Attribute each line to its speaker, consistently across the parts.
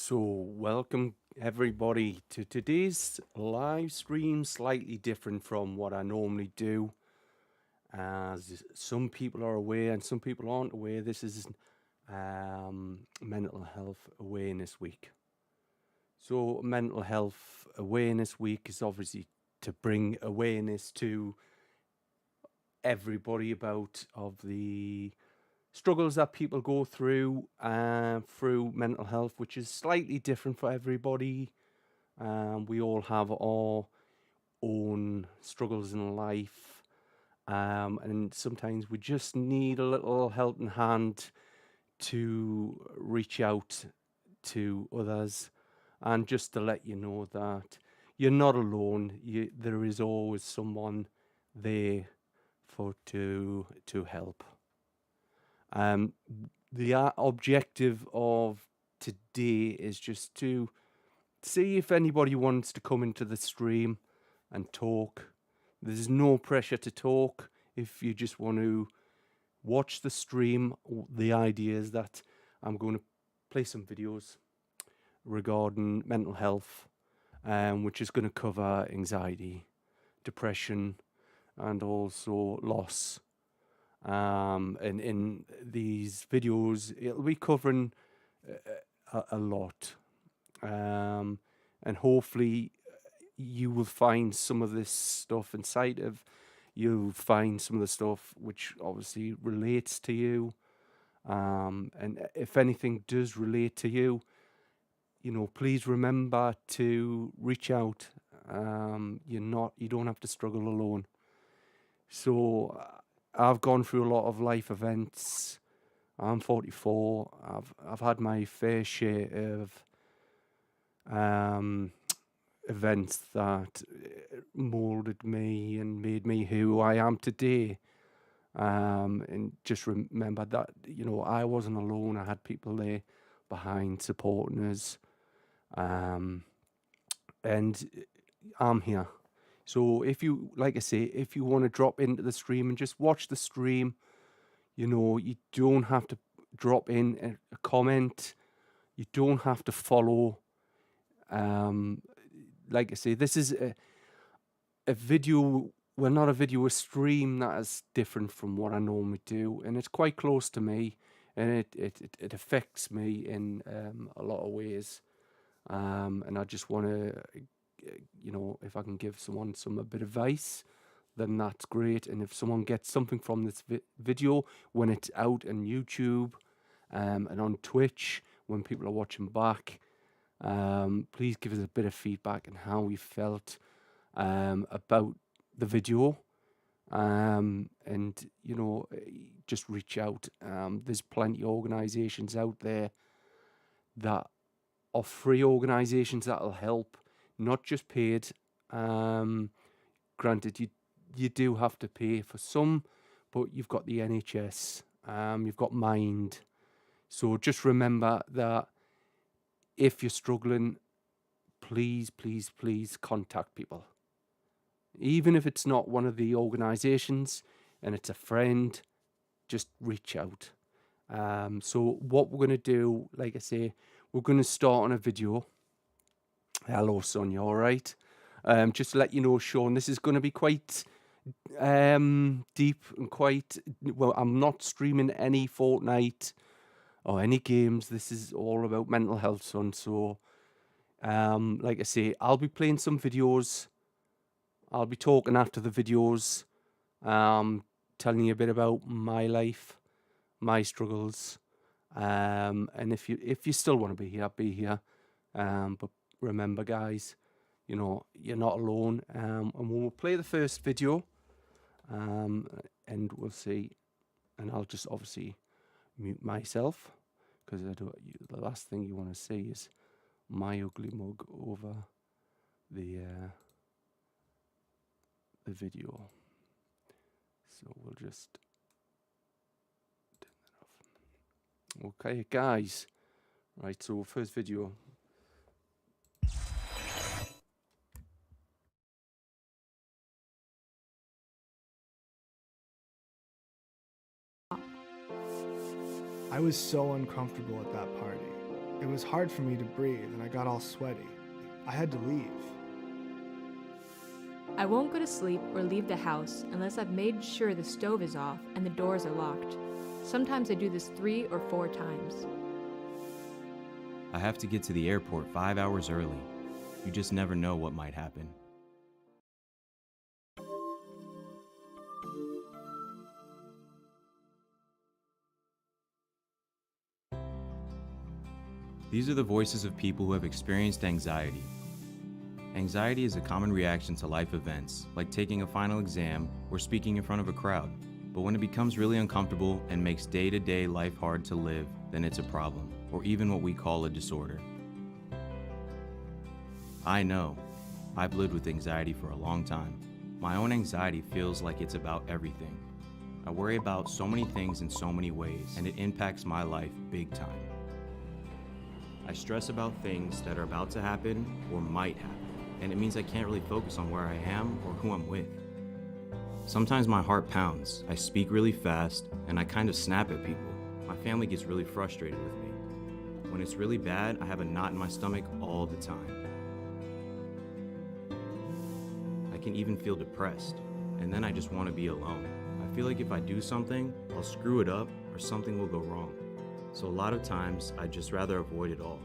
Speaker 1: So, welcome everybody to today's live stream, slightly different from what I normally do. As some people are aware and some people aren't aware, this is Mental Health Awareness Week. So, Mental Health Awareness Week is obviously to bring awareness to everybody about of the struggles that people go through mental health, which is slightly different for everybody. We all have our own struggles in life, and sometimes we just need a little helping hand to reach out to others, and just to let you know that you're not alone. There is always someone there to help. Um, the objective of today is just to see if anybody wants to come into the stream and talk. There's no pressure to talk. If you just want to watch the stream, the idea is that I'm going to play some videos regarding mental health, which is going to cover anxiety, depression, and also loss. And in these videos, it'll be covering a lot. And hopefully you will find some of this stuff inside of you'll find some of the stuff which obviously relates to you, and if anything does relate to you, please remember to reach out. You don't have to struggle alone. So I've gone through a lot of life events. I'm 44. I've had my fair share of events that molded me and made me who I am today. And just remember that, I wasn't alone. I had people there behind supporting us. And I'm here. So like I say, if you want to drop into the stream and just watch the stream, you don't have to drop in a comment. You don't have to follow. Like I say, this is a video, well, not a video, a stream that is different from what I normally do, and it's quite close to me, and it affects me in a lot of ways. And I just want to, if I can give someone a bit of advice, then that's great. And if someone gets something from this video when it's out on YouTube, and on Twitch when people are watching back, please give us a bit of feedback on how we felt about the video, and just reach out. There's plenty of organizations out there that are free organizations that'll help, not just paid. Granted, you do have to pay for some, but you've got the NHS, you've got Mind. So just remember that if you're struggling, please, please, please contact people. Even if it's not one of the organizations and it's a friend, just reach out. So what we're going to do, like I say, we're going to start on a video. Hello, Sonia, all right? Just to let you know, Sean, this is going to be quite deep and quite... Well, I'm not streaming any Fortnite or any games. This is all about mental health, son. So, like I say, I'll be playing some videos. I'll be talking after the videos, telling you a bit about my life, my struggles, and if you still want to be here, be here. But remember, guys, you're not alone. And we'll play the first video, and we'll see. And I'll just obviously mute myself, because the last thing you want to see is my ugly mug over the video. So we'll just turn that off. Okay, guys. Right, so first video.
Speaker 2: I was so uncomfortable at that party. It was hard for me to breathe, and I got all sweaty. I had to leave.
Speaker 3: I won't go to sleep or leave the house unless I've made sure the stove is off and the doors are locked. Sometimes I do this 3 or 4 times.
Speaker 4: I have to get to the airport 5 hours early. You just never know what might happen. These are the voices of people who have experienced anxiety. Anxiety is a common reaction to life events, like taking a final exam or speaking in front of a crowd. But when it becomes really uncomfortable and makes day-to-day life hard to live, then it's a problem, or even what we call a disorder. I know. I've lived with anxiety for a long time. My own anxiety feels like it's about everything. I worry about so many things in so many ways, and it impacts my life big time. I stress about things that are about to happen or might happen, and it means I can't really focus on where I am or who I'm with. Sometimes my heart pounds, I speak really fast, and I kind of snap at people. My family gets really frustrated with me. When it's really bad, I have a knot in my stomach all the time. I can even feel depressed, and then I just want to be alone. I feel like if I do something, I'll screw it up or something will go wrong. So a lot of times, I'd just rather avoid it all.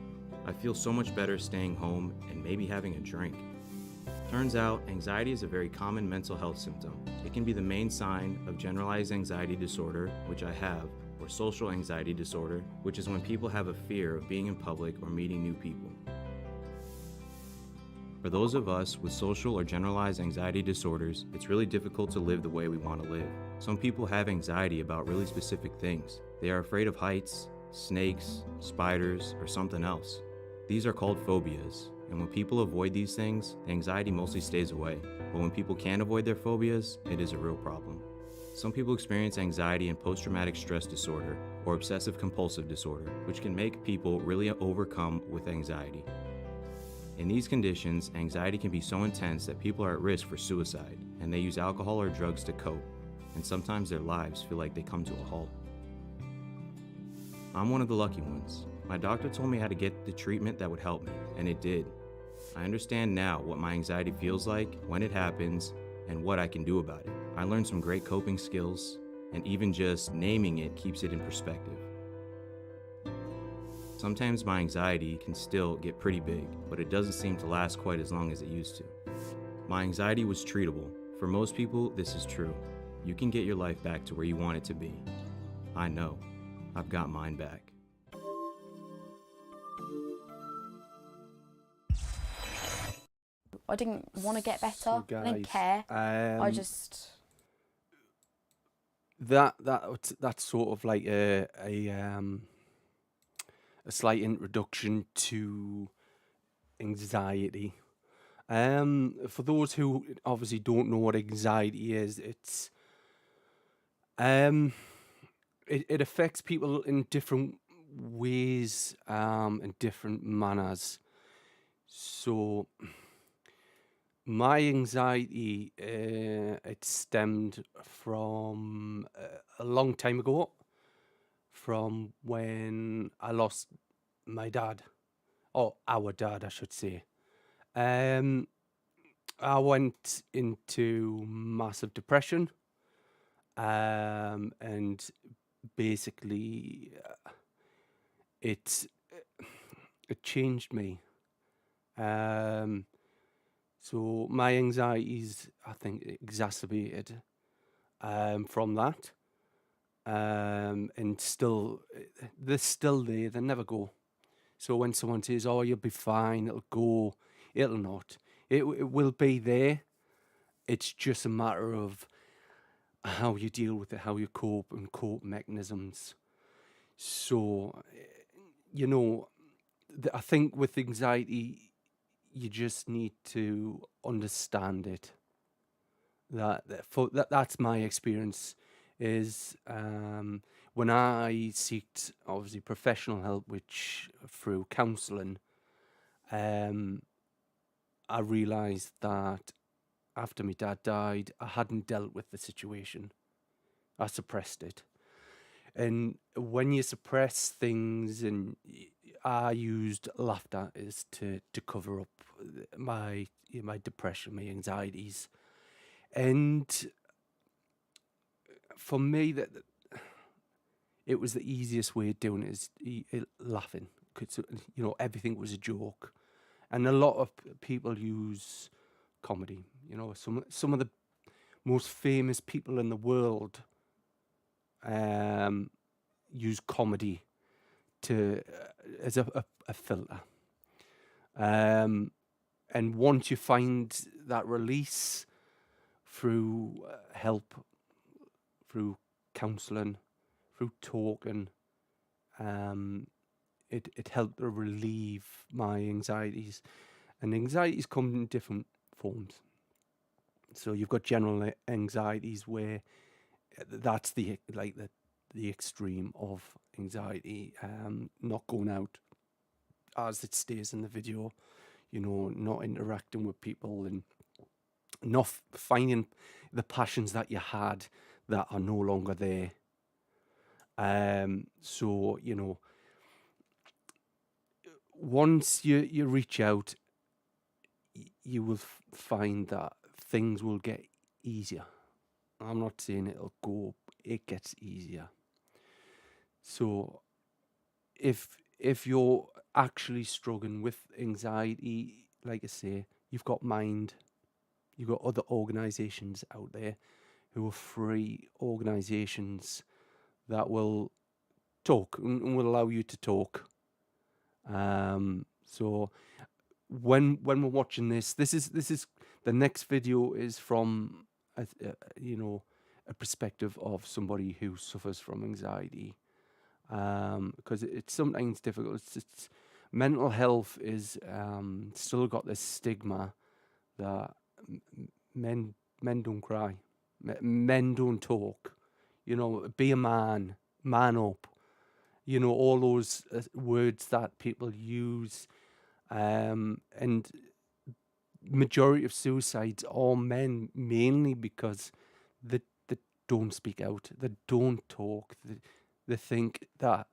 Speaker 4: I feel so much better staying home and maybe having a drink. Turns out, anxiety is a very common mental health symptom. It can be the main sign of generalized anxiety disorder, which I have, or social anxiety disorder, which is when people have a fear of being in public or meeting new people. For those of us with social or generalized anxiety disorders, it's really difficult to live the way we want to live. Some people have anxiety about really specific things. They are afraid of heights, snakes, spiders, or something else. These are called phobias, and when people avoid these things, the anxiety mostly stays away. But when people can't avoid their phobias, it is a real problem. Some people experience anxiety and post-traumatic stress disorder, or obsessive compulsive disorder, which can make people really overcome with anxiety. In these conditions, anxiety can be so intense that people are at risk for suicide, and they use alcohol or drugs to cope, and sometimes their lives feel like they come to a halt. I'm one of the lucky ones. My doctor told me how to get the treatment that would help me, and it did. I understand now what my anxiety feels like, when it happens, and what I can do about it. I learned some great coping skills, and even just naming it keeps it in perspective. Sometimes my anxiety can still get pretty big, but it doesn't seem to last quite as long as it used to. My anxiety was treatable. For most people, this is true. You can get your life back to where you want it to be. I know. I've got mine back.
Speaker 5: I didn't want to get better.
Speaker 1: So
Speaker 5: I didn't
Speaker 1: guys,
Speaker 5: care. I just...
Speaker 1: that's sort of like a slight introduction to anxiety. For those who obviously don't know what anxiety is, it affects people in different ways, in different manners. So my anxiety, it stemmed from a long time ago, from when I lost my dad, or our dad, I should say. I went into massive depression, and basically it it changed me. So my anxieties, I think, exacerbated from that, and still they're still there. They never go. So when someone says, "Oh, you'll be fine," it'll go. It'll not. It will be there. It's just a matter of how you deal with it, how you cope, and cope mechanisms. So, I think with anxiety, you just need to understand it. That's my experience. Is when I sought obviously professional help, which through counselling, I realised that after my dad died, I hadn't dealt with the situation. I suppressed it. And when you suppress things, and I used laughter is to cover up my depression, my anxieties, and for me it was the easiest way of doing it is laughing, because everything was a joke, and a lot of people use comedy. Some of the most famous people in the world use comedy to as a filter. And once you find that release through help, through counselling, through talking, it helped to relieve my anxieties. And anxieties come in different forms. So you've got general anxieties, where that's the extreme of anxiety, not going out as it stays in the video, not interacting with people, and not finding the passions that you had that are no longer there. So once you reach out, you will find that things will get easier. I'm not saying it'll go, it gets easier. So if you're actually struggling with anxiety, like I say, you've got Mind, you've got other organisations out there who are free organisations that will talk and will allow you to talk. So when we're watching this is the next video is from a perspective of somebody who suffers from anxiety, because it's sometimes difficult. It's mental health is still got this stigma that men don't cry, men don't talk, be a man up, all those words that people use, and majority of suicides are men, mainly because they don't speak out, they don't talk, they think that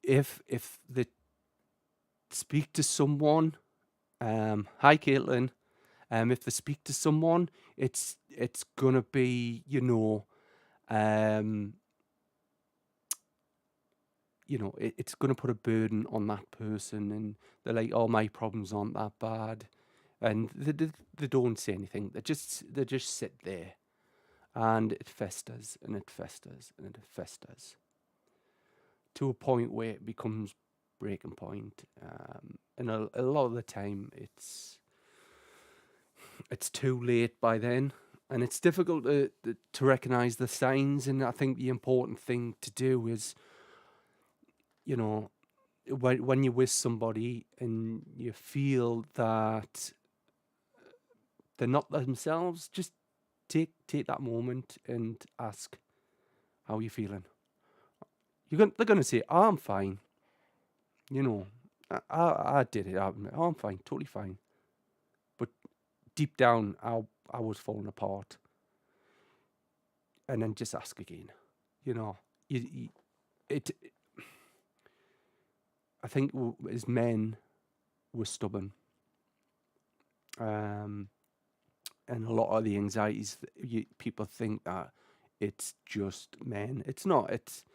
Speaker 1: if they speak to someone, hi Caitlin, if they speak to someone, it's gonna be it's going to put a burden on that person, and they're like, oh, my problems aren't that bad, and they don't say anything. They just sit there, and it festers and it festers and it festers to a point where it becomes breaking point. And a lot of the time it's too late by then, and it's difficult to recognize the signs. And I think the important thing to do is, when you're with somebody and you feel that they're not themselves, just take that moment and ask, how are you feeling? They're going to say, oh, I'm fine. I did it. I'm fine, totally fine. But deep down, I was falling apart. And then just ask again. I think as men, we're stubborn. And a lot of the anxieties, people think that it's just men. It's not. It's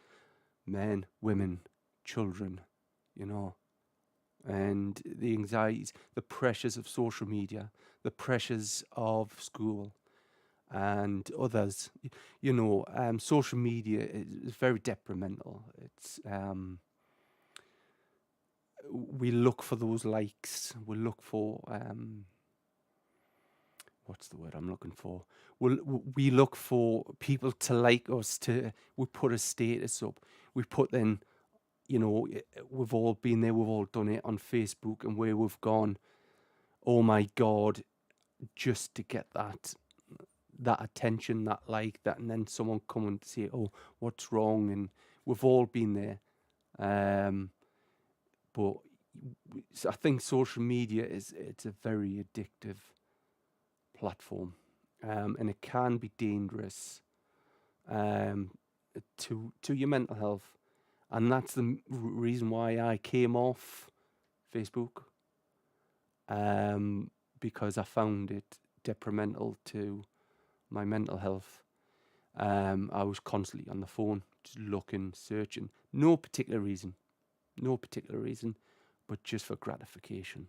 Speaker 1: men, women, children, and the anxieties, the pressures of social media, the pressures of school and others. Social media is very detrimental. It's we look for those likes. We look for what's the word I'm looking for? We look for people to like us. We put a status up. We put then, we've all been there. We've all done it on Facebook, and where we've gone, oh my God, just to get that attention, that like, that, and then someone come and say, oh, what's wrong? And we've all been there. But I think social media it's a very addictive platform, and it can be dangerous to your mental health And that's the reason why I came off Facebook, because I found it detrimental to my mental health. I was constantly on the phone, just looking, searching. No particular reason, but just for gratification.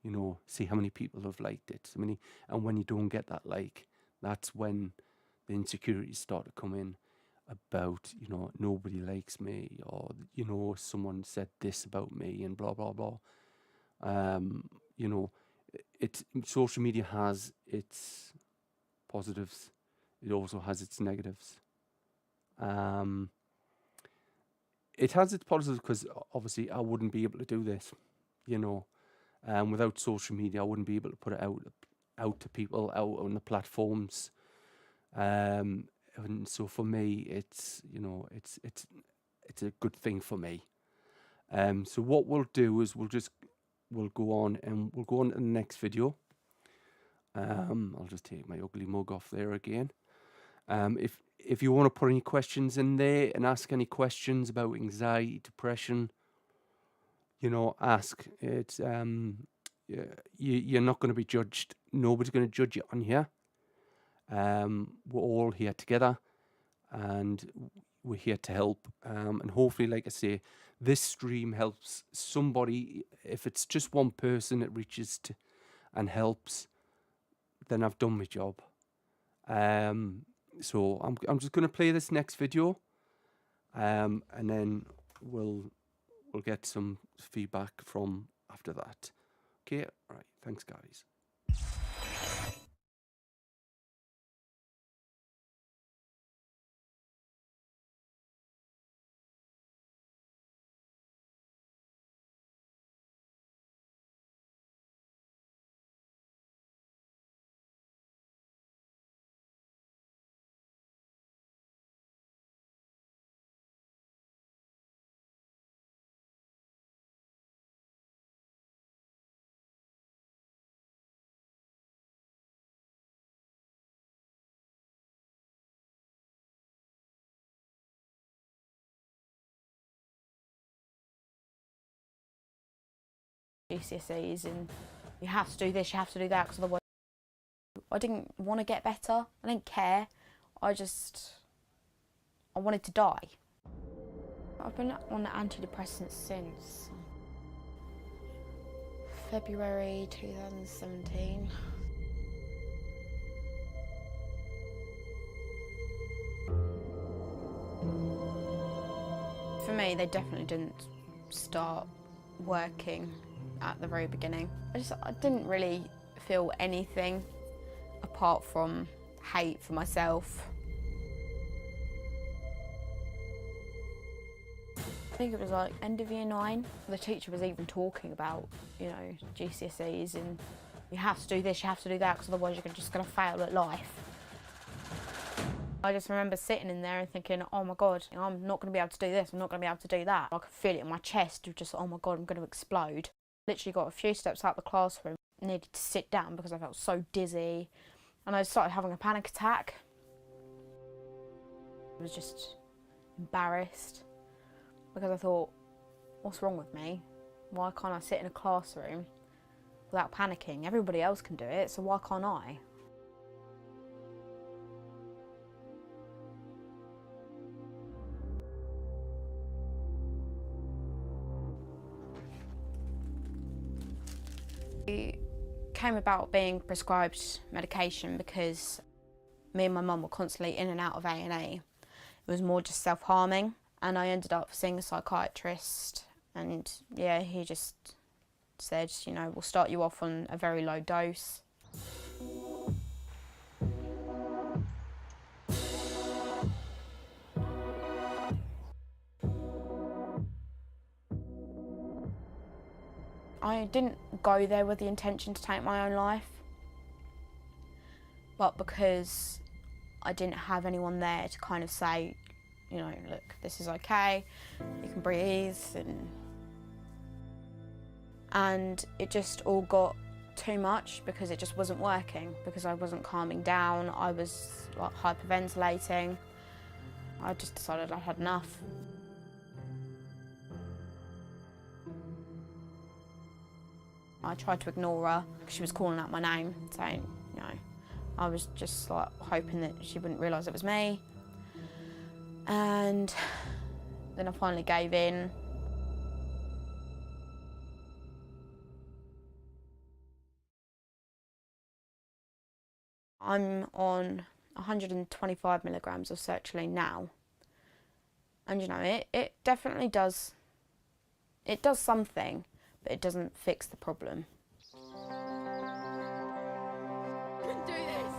Speaker 1: You know, see how many people have liked it. And when you don't get that like, that's when the insecurities start to come in about, you know, nobody likes me, or, you know, someone said this about me and blah, blah, blah. You know, social media has its positives. It also has its negatives. It has its positives because obviously I wouldn't be able to do this, you know. Without social media, I wouldn't be able to put it out to people, out on the platforms. And so for me, it's, you know, it's a good thing for me. So what we'll do is we'll go on to the next video. I'll just take my ugly mug off there again. If you want to put any questions in there and ask any questions about anxiety, depression, you know, ask. It's you're not going to be judged. Nobody's going to judge you on here. We're all here together, and we're here to help. And hopefully, like I say, this stream helps somebody. If it's just one person it reaches to and helps, then I've done my job. So I'm just going to play this next video, and then we'll get some feedback from after that. Okay, all right. Thanks, guys.
Speaker 5: GCSEs and you have to do this, you have to do that, because otherwise I didn't want to get better. I didn't care. I wanted to die. I've been on antidepressants since February 2017. For me, they definitely didn't start working at the very beginning. I didn't really feel anything apart from hate for myself. I think it was like end of year 9. The teacher was even talking about, you know, GCSEs and you have to do this, you have to do that, because otherwise you're just going to fail at life. I just remember sitting in there and thinking, oh my God, I'm not going to be able to do this, I'm not going to be able to do that. I could feel it in my chest, just, oh my God, I'm going to explode. Literally got a few steps out of the classroom, needed to sit down because I felt so dizzy, and I started having a panic attack. I was just embarrassed because I thought, what's wrong with me? Why can't I sit in a classroom without panicking? Everybody else can do it, so why can't I? It came about being prescribed medication because me and my mum were constantly in and out of A&E. It was more just self-harming, and I ended up seeing a psychiatrist, and yeah, he just said, you know, we'll start you off on a very low dose. I didn't go there with the intention to take my own life, but because I didn't have anyone there to kind of say, you know, look, this is okay, you can breathe, and it just all got too much because it just wasn't working, because I wasn't calming down, I was like hyperventilating. I just decided I had enough. I tried to ignore her because she was calling out my name, saying, you know, I was just like hoping that she wouldn't realise it was me. And then I finally gave in. I'm on 125 milligrams of sertraline now. And you know, it definitely does, it does something, but it doesn't fix the problem.
Speaker 3: Do this.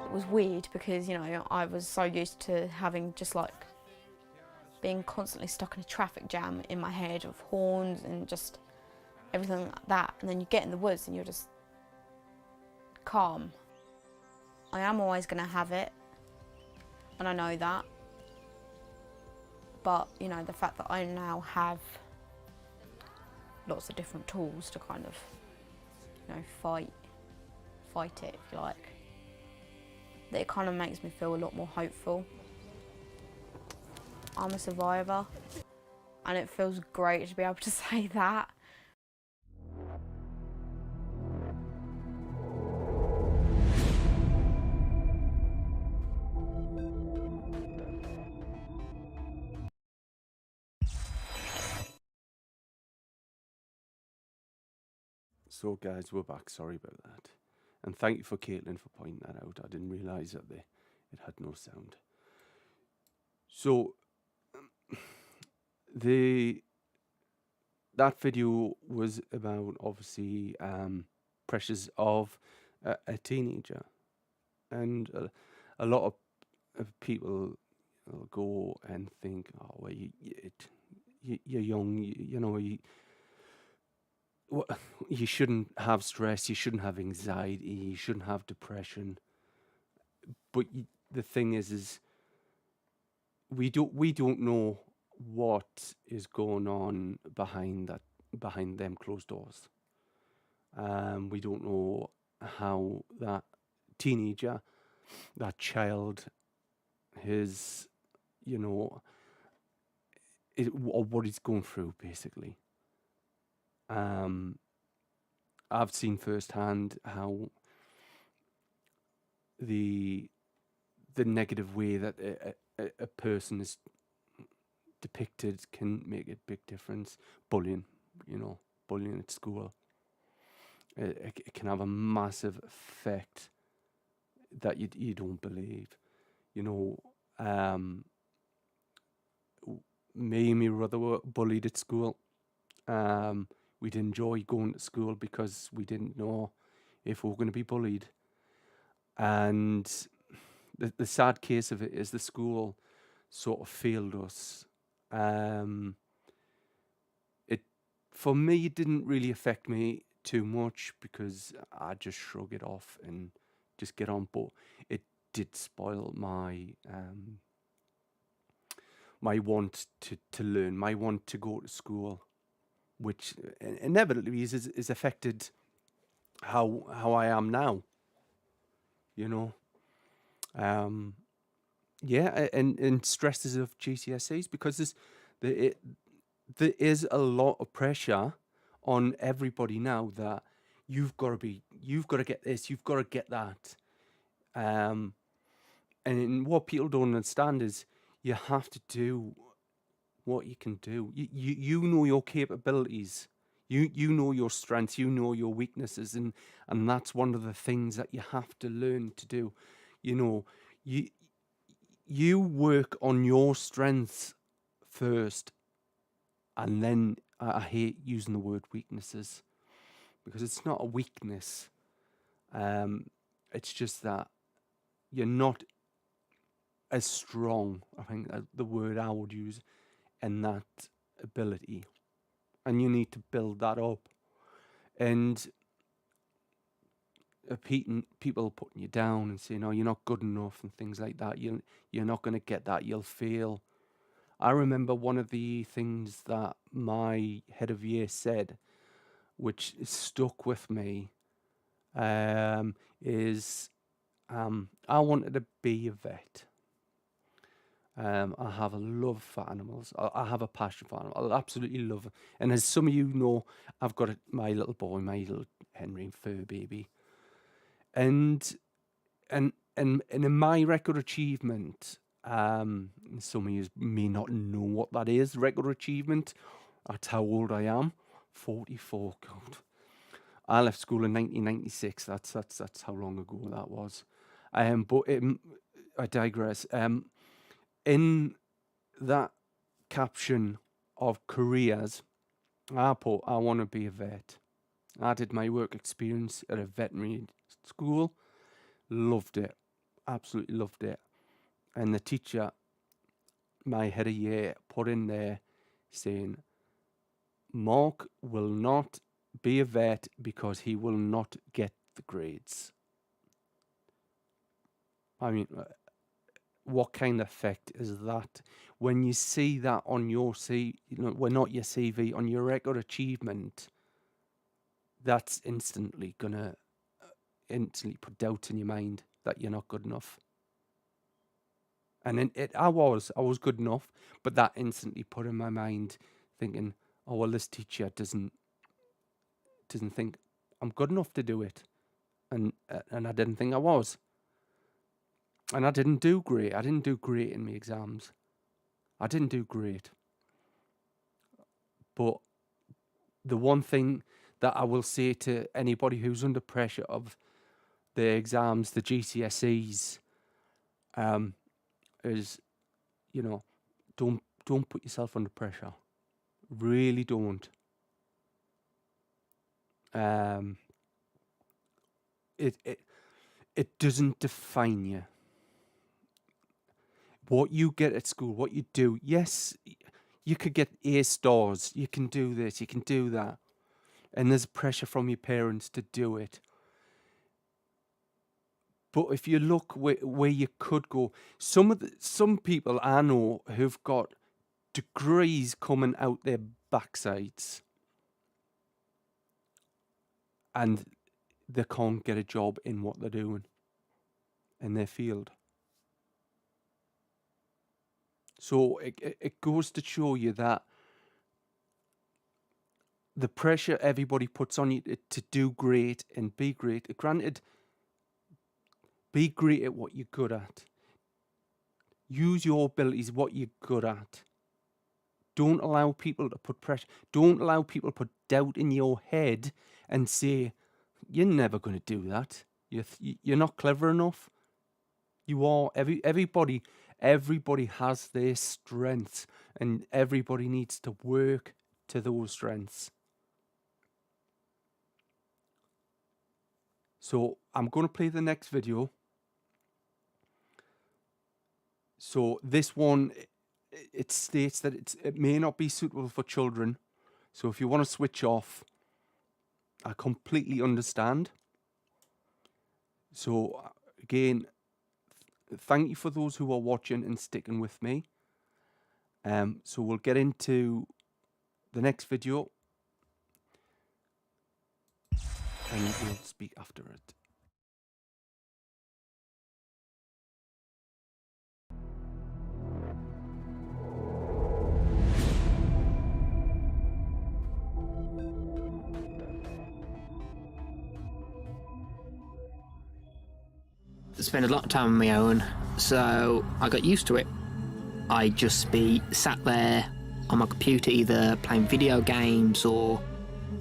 Speaker 5: It was weird because, you know, I was so used to having just like being constantly stuck in a traffic jam in my head of horns and just everything like that. And then you get in the woods and you're just calm. I am always going to have it, and I know that. But, you know, the fact that I now have lots of different tools to kind of, you know, fight it, if you like, that it kind of makes me feel a lot more hopeful. I'm a survivor, and it feels great to be able to say that.
Speaker 1: So guys, we're back. Sorry about that. And thank you for Caitlin for pointing that out. I didn't realise that it had no sound. So that video was about obviously pressures of a teenager, and a lot of people will go and think, oh well, you're young, you know, you shouldn't have stress, you shouldn't have anxiety, you shouldn't have depression. But the thing is we don't know what is going on behind them closed doors. We don't know how that teenager, that child, is, you know, or what he's going through basically. I've seen firsthand how the negative way that a person is depicted can make a big difference. Bullying, you know, bullying at school. It can have a massive effect that you don't believe. You know, me and my brother were bullied at school. We'd enjoy going to school because we didn't know if we were going to be bullied. And the sad case of it is the school sort of failed us. For me, it didn't really affect me too much because I just shrug it off and just get on. But it did spoil my my want to learn, my want to go to school, which inevitably is affected how I am now. You know, yeah, and stresses of GCSEs, because there is a lot of pressure on everybody now that you've got to get this, you've got to get that. And what people don't understand is you have to do what you can do. You know your capabilities. You know your strengths, you know your weaknesses, and that's one of the things that you have to learn to do. You know, you work on your strengths first, and then I hate using the word weaknesses because it's not a weakness. It's just that you're not as strong, I think the word I would use, in that ability. And you need to build that up. And people putting you down and saying, "Oh, you're not good enough," and things like that. You're not going to get that. You'll fail. I remember one of the things that my head of year said, which stuck with me, is I wanted to be a vet. I have a love for animals. I have a passion for animals. I absolutely love it. And as some of you know, I've got my little boy, my little Henry fur baby. And in my record achievement, some of you may not know what that is. Record achievement. That's how old I am. 44. God. I left school in 1996. That's how long ago that was. But I digress. In that caption of careers, I put, I want to be a vet. I did my work experience at a veterinary school. Loved it. Absolutely loved it. And the teacher, my head of year, put in there saying, Mark will not be a vet because he will not get the grades. I mean, what kind of effect is that when you see that on your well, not your CV, on your record achievement? That's instantly gonna put doubt in your mind that you're not good enough. And I was good enough, but that instantly put in my mind thinking, oh well, this teacher doesn't think I'm good enough to do it, and I didn't think I was. And I didn't do great. I didn't do great in my exams. I didn't do great. But the one thing that I will say to anybody who's under pressure of the exams, the GCSEs, is, you know, don't put yourself under pressure. Really don't. It doesn't define you. What you get at school, what you do, yes, you could get A stars, you can do this, you can do that. And there's pressure from your parents to do it. But if you look where you could go, some people I know who've got degrees coming out their backsides, and they can't get a job in what they're doing in their field. So it goes to show you that the pressure everybody puts on you to do great and be great, granted, be great at what you're good at. Use your abilities, what you're good at. Don't allow people to put pressure. Don't allow people to put doubt in your head and say, you're never going to do that. You're not clever enough. You are. Everybody has their strengths, and everybody needs to work to those strengths. So I'm going to play the next video. So this one, it states that it may not be suitable for children. So if you want to switch off, I completely understand. So again, thank you for those who are watching and sticking with me. So we'll get into the next video, and we'll speak after it.
Speaker 6: Spend a lot of time on my own, so I got used to it. I'd just be sat there on my computer, either playing video games or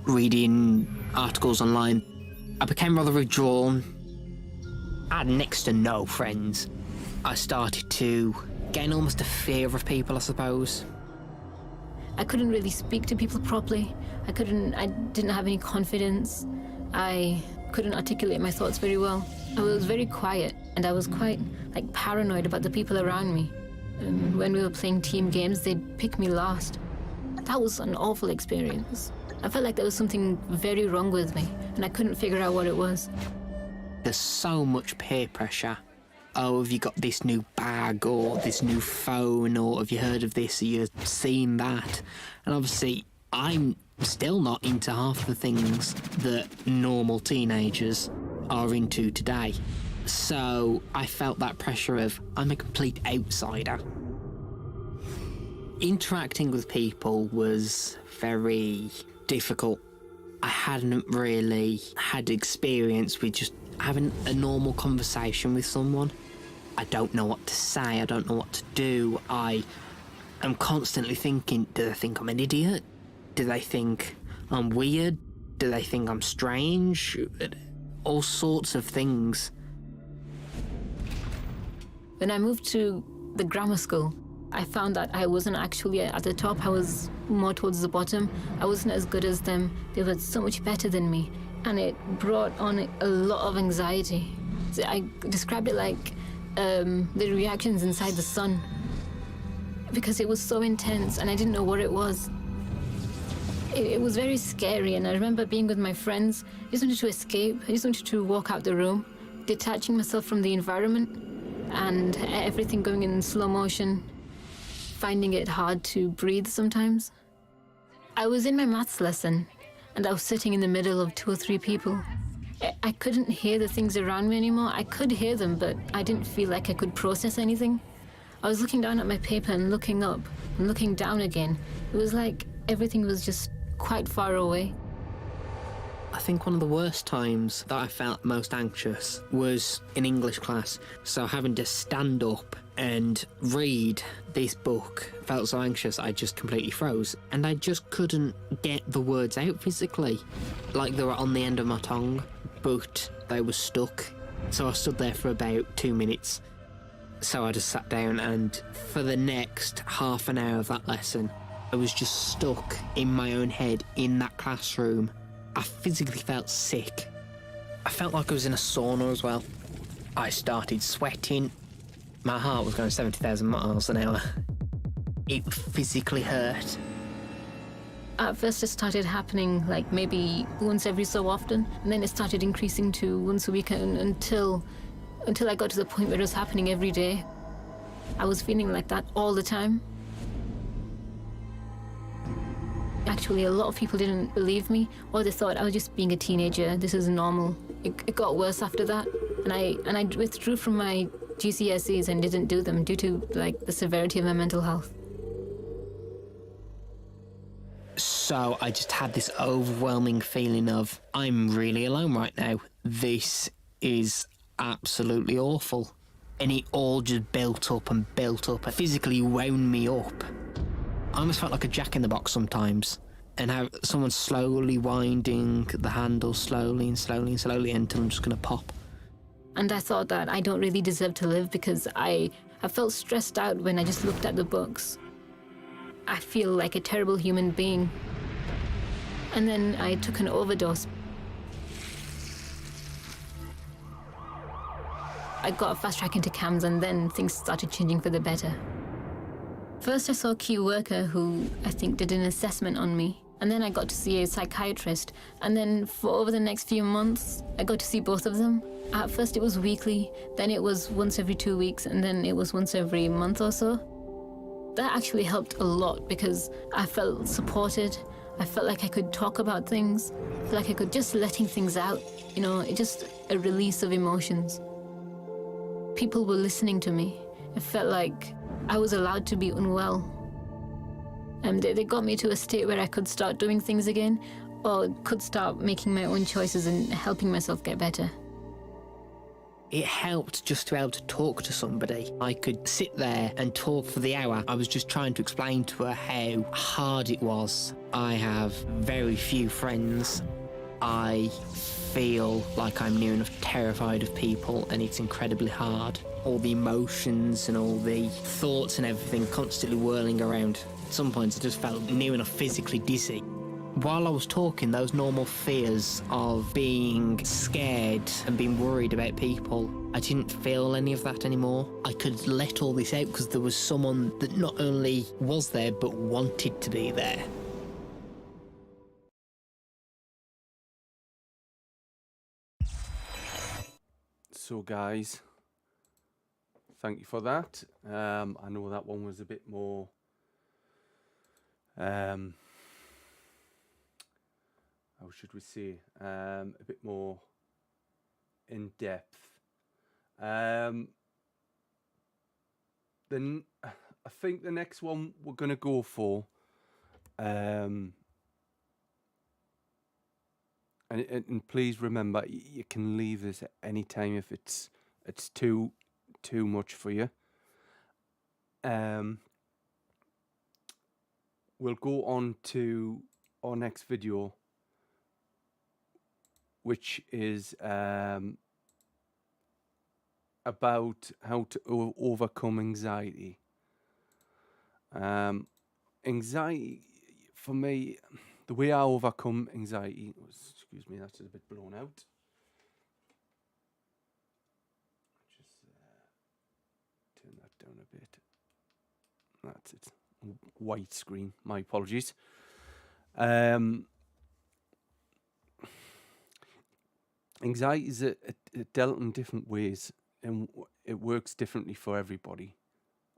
Speaker 6: reading articles online. I became rather withdrawn. I had next to no friends. I started to gain almost a fear of people, I suppose.
Speaker 7: I couldn't really speak to people properly. I didn't have any confidence. I couldn't articulate my thoughts very well. I was very quiet, and I was quite paranoid about the people around me. When we were playing team games, they'd pick me last. That was an awful experience. I felt like there was something very wrong with me, and I couldn't figure out what it was.
Speaker 6: There's so much peer pressure. Oh, have you got this new bag, or this new phone, or have you heard of this, or you've seen that? And obviously, I'm still not into half the things that normal teenagers are into today. So I felt that pressure of, I'm a complete outsider. Interacting with people was very difficult. I hadn't really had experience with just having a normal conversation with someone. I don't know what to say, I don't know what to do. I am constantly thinking, do they think I'm an idiot? Do they think I'm weird? Do they think I'm strange? All sorts of things.
Speaker 7: When I moved to the grammar school, I found that I wasn't actually at the top. I was more towards the bottom. I wasn't as good as them. They were so much better than me. And it brought on a lot of anxiety. I described it like the reactions inside the sun, because it was so intense and I didn't know what it was. It was very scary, and I remember being with my friends. I just wanted to escape. I just wanted to walk out the room, detaching myself from the environment and everything going in slow motion, finding it hard to breathe sometimes. I was in my maths lesson and I was sitting in the middle of 2 or 3 people. I couldn't hear the things around me anymore. I could hear them, but I didn't feel like I could process anything. I was looking down at my paper and looking up and looking down again. It was like everything was just quite far away.
Speaker 6: I think one of the worst times that I felt most anxious was in English class. So having to stand up and read this book felt so anxious I just completely froze. And I just couldn't get the words out physically. Like they were on the end of my tongue, but they were stuck. So I stood there for about 2 minutes. So I just sat down, and for the next half an hour of that lesson, I was just stuck in my own head in that classroom. I physically felt sick. I felt like I was in a sauna as well. I started sweating. My heart was going 70,000 miles an hour. It physically hurt.
Speaker 7: At first it started happening like maybe once every so often, and then it started increasing to once a week until I got to the point where it was happening every day. I was feeling like that all the time. Actually, a lot of people didn't believe me, or they thought I was just being a teenager. This is normal. It got worse after that, and I withdrew from my GCSEs and didn't do them due to like the severity of my mental health.
Speaker 6: So I just had this overwhelming feeling of, I'm really alone right now. This is absolutely awful. And it all just built up and physically wound me up. I almost felt like a jack-in-the-box sometimes, and how someone's slowly winding the handle slowly until I'm just going to pop.
Speaker 7: And I thought that I don't really deserve to live because I felt stressed out when I just looked at the books. I feel like a terrible human being. And then I took an overdose. I got a fast track into CAMHS, and then things started changing for the better. First, I saw a key worker who I think did an assessment on me. And then I got to see a psychiatrist. And then for over the next few months, I got to see both of them. At first it was weekly, then it was once every 2 weeks, and then it was once every month or so. That actually helped a lot because I felt supported. I felt like I could talk about things. I felt like I could just letting things out. You know, it just a release of emotions. People were listening to me. It felt like I was allowed to be unwell. And they got me to a state where I could start doing things again, or could start making my own choices and helping myself get better.
Speaker 6: It helped just to be able to talk to somebody. I could sit there and talk for the hour. I was just trying to explain to her how hard it was. I have very few friends. I feel like I'm near enough terrified of people, and it's incredibly hard. All the emotions and all the thoughts and everything constantly whirling around. At some points I just felt near enough physically dizzy. While I was talking, those normal fears of being scared and being worried about people, I didn't feel any of that anymore. I could let all this out because there was someone that not only was there, but wanted to be there.
Speaker 1: So guys, thank you for that. I know that one was a bit more how should we say, a bit more in depth. Then I think the next one we're going to go for, and please remember, you can leave this at any time if it's too much for you. We'll go on to our next video, which is about how to overcome anxiety. Anxiety, for me, the way I overcome anxiety, excuse me, that's a bit blown out. Just turn that down a bit. That's it. White screen. My apologies. Anxiety is dealt in different ways, and it works differently for everybody.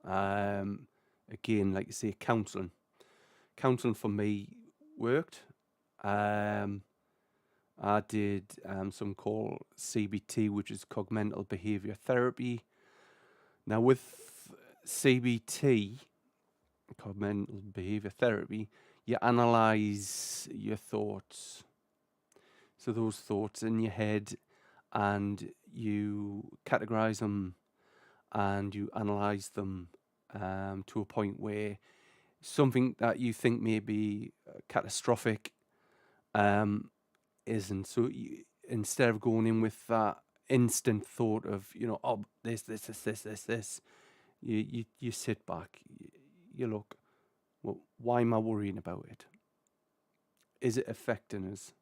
Speaker 1: Again, like you say, counselling for me worked. I did some called CBT, which is cognitive behavior therapy. Now with CBT, cognitive behavior therapy, you analyze your thoughts. So those thoughts in your head, and you categorize them and you analyze them to a point where something that you think may be catastrophic isn't. So instead of going in with that instant thought of, oh, this, you sit back, you look, well, why am I worrying about it? Is it affecting us?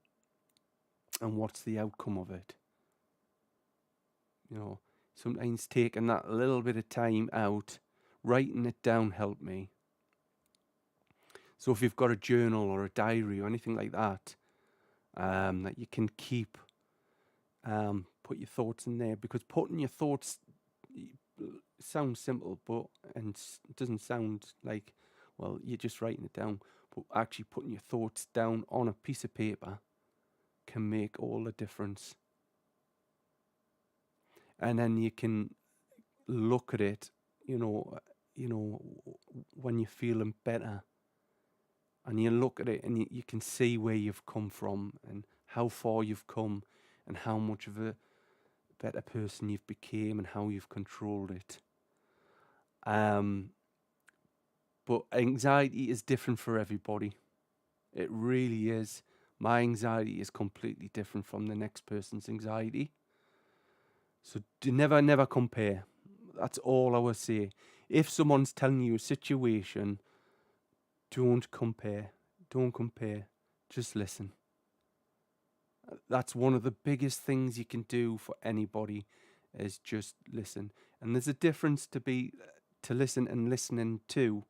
Speaker 1: And what's the outcome of it? Sometimes taking that little bit of time out, writing it down helped me. So if you've got a journal or a diary or anything like that, that you can keep, put your thoughts in there, because putting your thoughts sounds simple, and it doesn't sound like, well, you're just writing it down. But actually putting your thoughts down on a piece of paper can make all the difference. And then you can look at it, when you're feeling better, and you look at it and you can see where you've come from and how far you've come and how much of a better person you've became and how you've controlled it. But anxiety is different for everybody. It really is. My anxiety is completely different from the next person's anxiety. So never compare. That's all I will say. If someone's telling you a situation, don't compare. Don't compare. Just listen. That's one of the biggest things you can do for anybody, is just listen. And there's a difference to listen and listening to.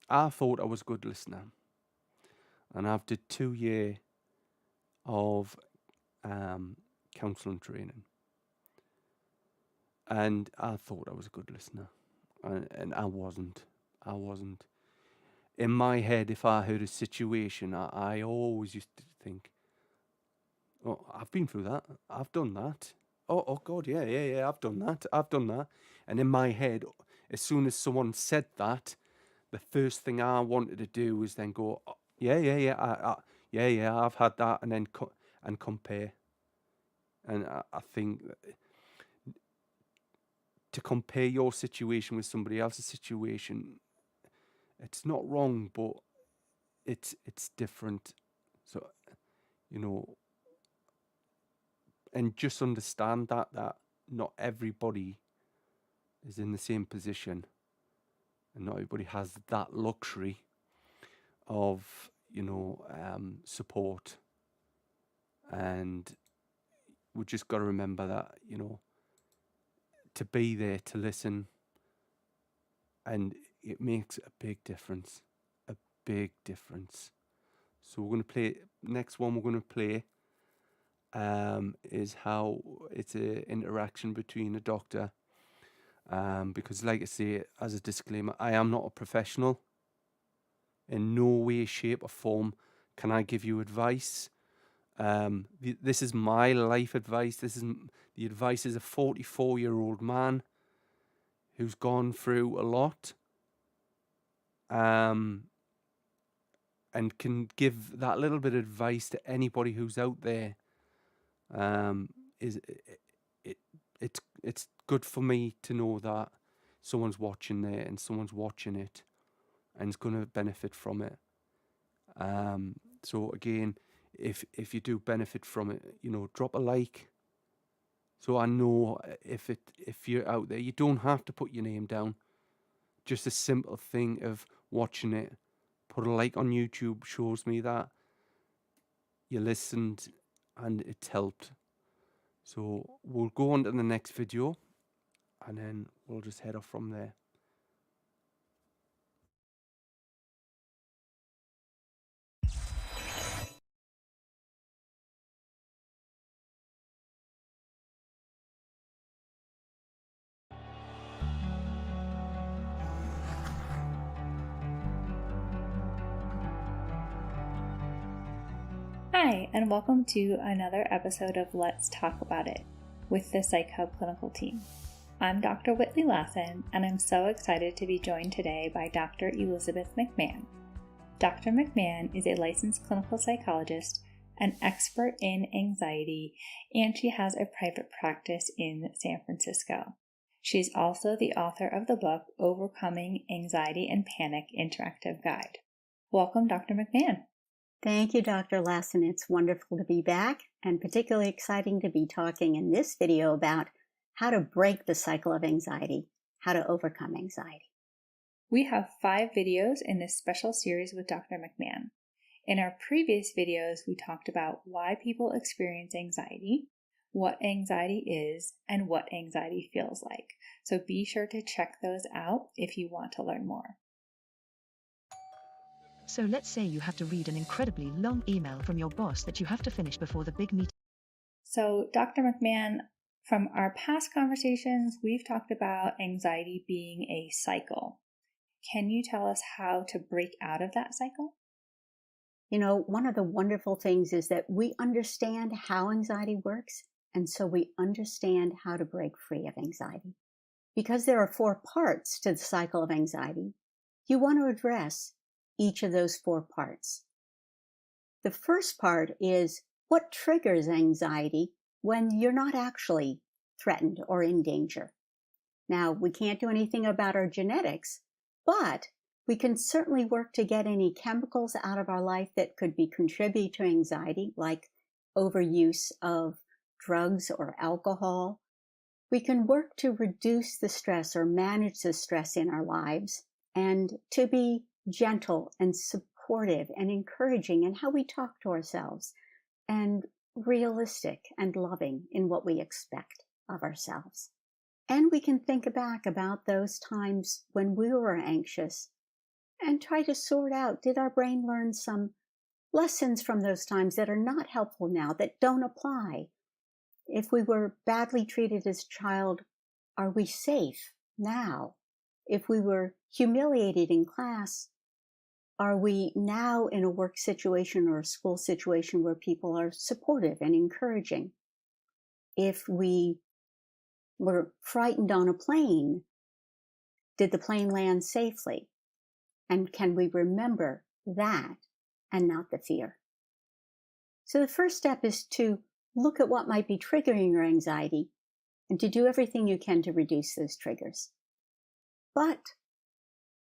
Speaker 1: I thought I was a good listener, and I've did 2 years of counselling training, and I thought I was a good listener, and I wasn't. In my head, if I heard a situation, I always used to think, oh, I've been through that, I've done that, oh God, yeah, I've done that. And in my head, as soon as someone said that, the first thing I wanted to do was then go, oh, yeah, I've had that, and then compare. And I think to compare your situation with somebody else's situation, it's not wrong, but it's different. So, and just understand that not everybody is in the same position, and not everybody has that luxury of, support. And we just got to remember that, to be there, to listen, and it makes a big difference. So we're going to play, next one we're going to play is how it's an interaction between a doctor, because like I say, as a disclaimer, I am not a professional. In no way, shape or form can I give you advice. This is my life advice. This is the advice as a 44-year-old man who's gone through a lot, and can give that little bit of advice to anybody who's out there. It's good for me to know that someone's watching there and someone's watching it and is going to benefit from it. So again, if you do benefit from it, drop a like. So I know if you're out there, you don't have to put your name down. Just a simple thing of watching it. Put a like on YouTube shows me that you listened and it's helped. So we'll go on to the next video and then we'll just head off from there.
Speaker 8: Hi, and welcome to another episode of Let's Talk About It with the Psych Hub clinical team. I'm Dr. Whitley Lathan, and I'm so excited to be joined today by Dr. Elizabeth McMahon. Dr. McMahon is a licensed clinical psychologist, an expert in anxiety, and she has a private practice in San Francisco. She's also the author of the book, Overcoming Anxiety and Panic Interactive Guide. Welcome, Dr. McMahon.
Speaker 9: Thank you, Dr. Lathan. It's wonderful to be back, and particularly exciting to be talking in this video about how to break the cycle of anxiety, how to overcome anxiety.
Speaker 8: We have 5 videos in this special series with Dr. McMahon. In our previous videos, we talked about why people experience anxiety, what anxiety is, and what anxiety feels like. So be sure to check those out if you want to learn more.
Speaker 10: So let's say you have to read an incredibly long email from your boss that you have to finish before the big meeting.
Speaker 8: So Dr. McMahon, from our past conversations, we've talked about anxiety being a cycle. Can you tell us how to break out of that cycle?
Speaker 9: One of the wonderful things is that we understand how anxiety works, and so we understand how to break free of anxiety. Because there are 4 parts to the cycle of anxiety, you want to address each of those 4 parts. The first part is what triggers anxiety when you're not actually threatened or in danger. Now, we can't do anything about our genetics, but we can certainly work to get any chemicals out of our life that could be contributing to anxiety, like overuse of drugs or alcohol. We can work to reduce the stress or manage the stress in our lives and to be gentle and supportive and encouraging in how we talk to ourselves and realistic and loving in what we expect of ourselves. And we can think back about those times when we were anxious and try to sort out, did our brain learn some lessons from those times that are not helpful now, that don't apply? If we were badly treated as a child, are we safe now? If we were humiliated in class, are we now in a work situation or a school situation where people are supportive and encouraging? If we were frightened on a plane, did the plane land safely? And can we remember that and not the fear? So the first step is to look at what might be triggering your anxiety and to do everything you can to reduce those triggers. But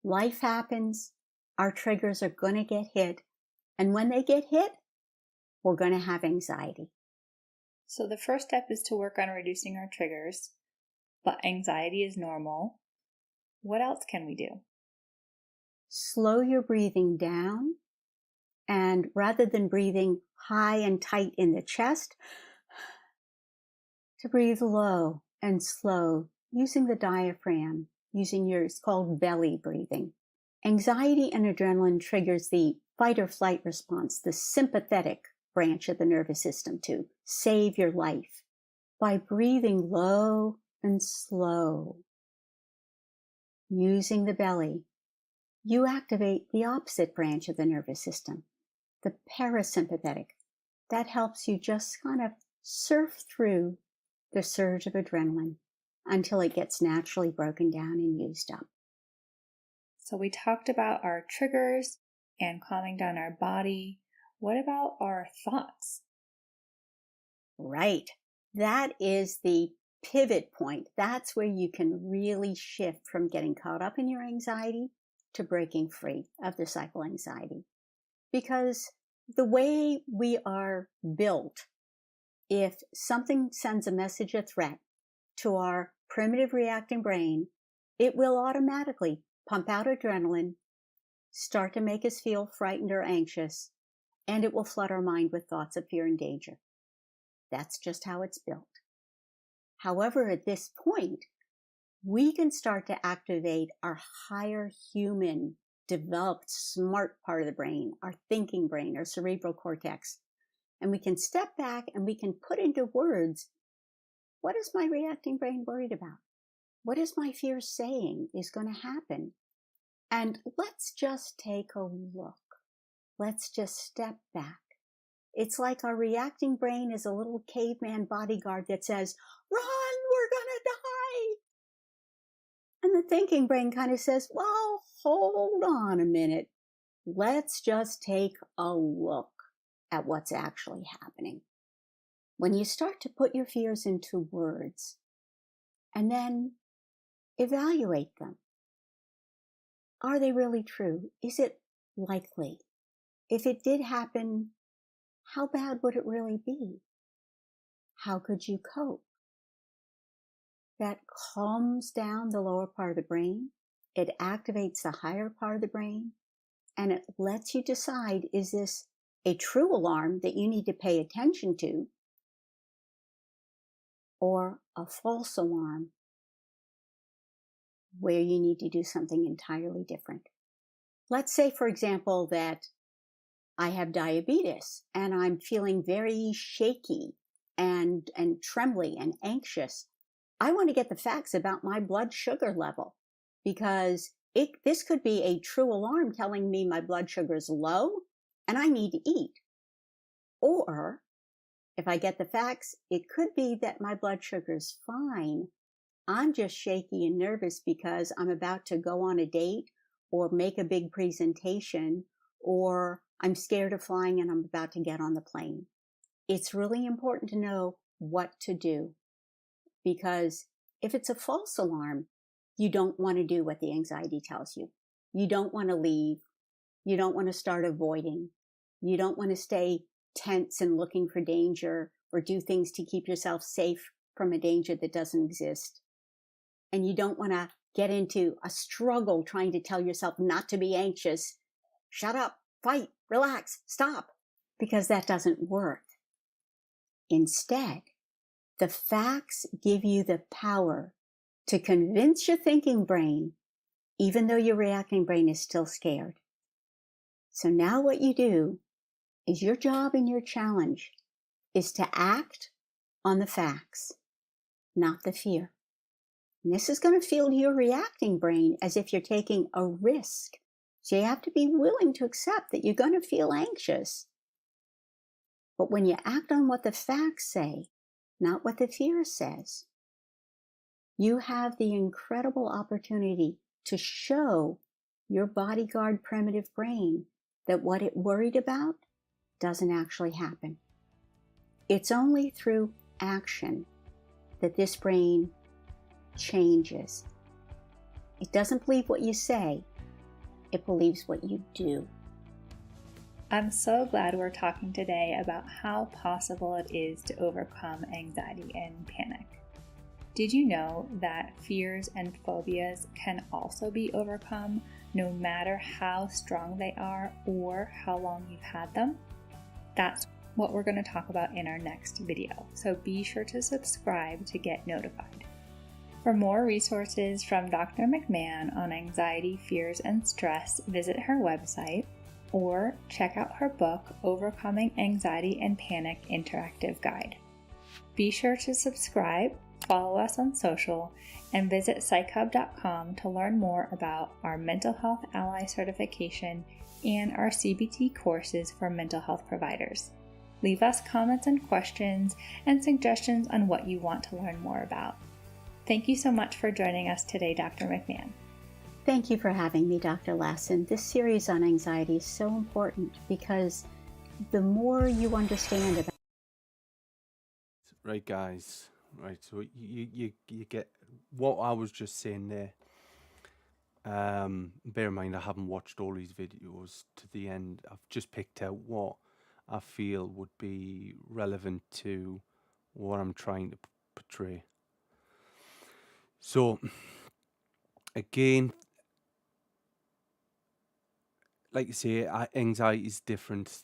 Speaker 9: life happens, our triggers are going to get hit, and when they get hit, we're going to have anxiety.
Speaker 8: So the first step is to work on reducing our triggers, but anxiety is normal. What else can we do?
Speaker 9: Slow your breathing down, and rather than breathing high and tight in the chest, to breathe low and slow, using the diaphragm, it's called belly breathing. Anxiety and adrenaline triggers the fight or flight response, the sympathetic branch of the nervous system, to save your life. By breathing low and slow, using the belly, you activate the opposite branch of the nervous system, the parasympathetic, that helps you just kind of surf through the surge of adrenaline until it gets naturally broken down and used up.
Speaker 8: So we talked about our triggers and calming down our body. What about our thoughts?
Speaker 9: Right. That is the pivot point. That's where you can really shift from getting caught up in your anxiety to breaking free of the cycle anxiety. Because the way we are built, if something sends a message of threat to our primitive reacting brain, it will automatically pump out adrenaline, start to make us feel frightened or anxious, and it will flood our mind with thoughts of fear and danger. That's just how it's built. However, at this point, we can start to activate our higher human, developed, smart part of the brain, our thinking brain, our cerebral cortex. And we can step back and we can put into words, what is my reacting brain worried about? What is my fear saying is going to happen? And let's just take a look. Let's just step back. It's like our reacting brain is a little caveman bodyguard that says, run, we're gonna die. And the thinking brain kind of says, well, hold on a minute. Let's just take a look at what's actually happening. When you start to put your fears into words and then evaluate them, are they really true? Is it likely? If it did happen, how bad would it really be? How could you cope? That calms down the lower part of the brain. It activates the higher part of the brain, and it lets you decide, is this a true alarm that you need to pay attention to, or a false alarm where you need to do something entirely different? Let's say, for example, that I have diabetes and I'm feeling very shaky and trembly and anxious. I want to get the facts about my blood sugar level, because this could be a true alarm telling me my blood sugar is low and I need to eat. Or if I get the facts, it could be that my blood sugar is fine. I'm just shaky and nervous because I'm about to go on a date or make a big presentation, or I'm scared of flying and I'm about to get on the plane. It's really important to know what to do, because if it's a false alarm, you don't want to do what the anxiety tells you. You don't want to leave. You don't want to start avoiding. You don't want to stay tense and looking for danger or do things to keep yourself safe from a danger that doesn't exist. And you don't want to get into a struggle trying to tell yourself not to be anxious. Shut up, fight, relax, stop, because that doesn't work. Instead, the facts give you the power to convince your thinking brain, even though your reacting brain is still scared. So now what you do is, your job and your challenge is to act on the facts, not the fear. And this is going to feel to your reacting brain as if you're taking a risk. So you have to be willing to accept that you're going to feel anxious. But when you act on what the facts say, not what the fear says, you have the incredible opportunity to show your bodyguard primitive brain that what it worried about doesn't actually happen. It's only through action that this brain changes. It doesn't believe what you say. It believes what you do.
Speaker 8: I'm so glad we're talking today about how possible it is to overcome anxiety and panic. Did you know that fears and phobias can also be overcome no matter how strong they are or how long you've had them? That's what we're going to talk about in our next video, so be sure to subscribe to get notified. For more resources from Dr. McMahon on anxiety, fears, and stress, visit her website or check out her book, Overcoming Anxiety and Panic Interactive Guide. Be sure to subscribe, follow us on social, and visit psychhub.com to learn more about our Mental Health Ally certification and our CBT courses for mental health providers. Leave us comments and questions and suggestions on what you want to learn more about. Thank you so much for joining us today, Dr. McMahon.
Speaker 9: Thank you for having me, Dr. Lassen. This series on anxiety is so important because the more you understand about
Speaker 1: Right, guys. Right, so you get what I was just saying there. Bear in mind, I haven't watched all these videos to the end. I've just picked out what I feel would be relevant to what I'm trying to portray. So, again, like you say, anxiety is different.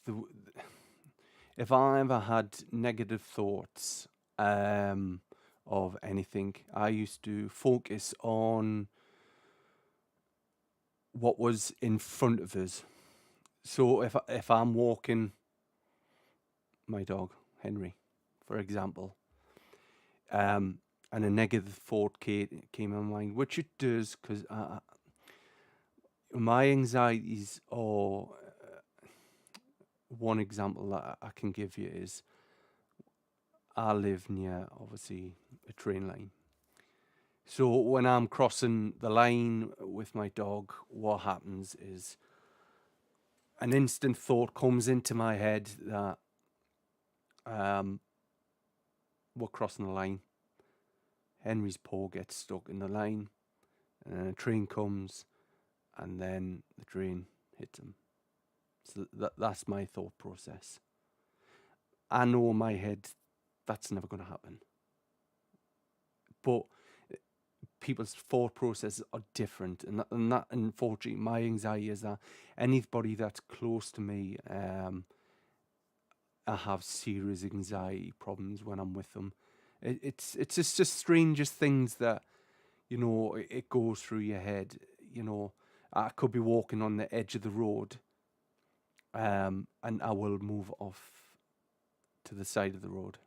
Speaker 1: If I ever had negative thoughts of anything, I used to focus on what was in front of us. So if I'm walking my dog Henry, for example, and a negative thought came in my mind, which it does, because my anxieties are one example that I can give you is I live near, obviously, a train line. So when I'm crossing the line with my dog, what happens is an instant thought comes into my head that we're crossing the line. Henry's paw gets stuck in the line, and then a train comes, and then the train hits him. So that's my thought process. I know in my head that's never going to happen. But people's thought processes are different, and that unfortunately, my anxiety is that anybody that's close to me, I have serious anxiety problems when I'm with them. It's just the strangest things that, you know, it goes through your head. You know, I could be walking on the edge of the road, and I will move off to the side of the road.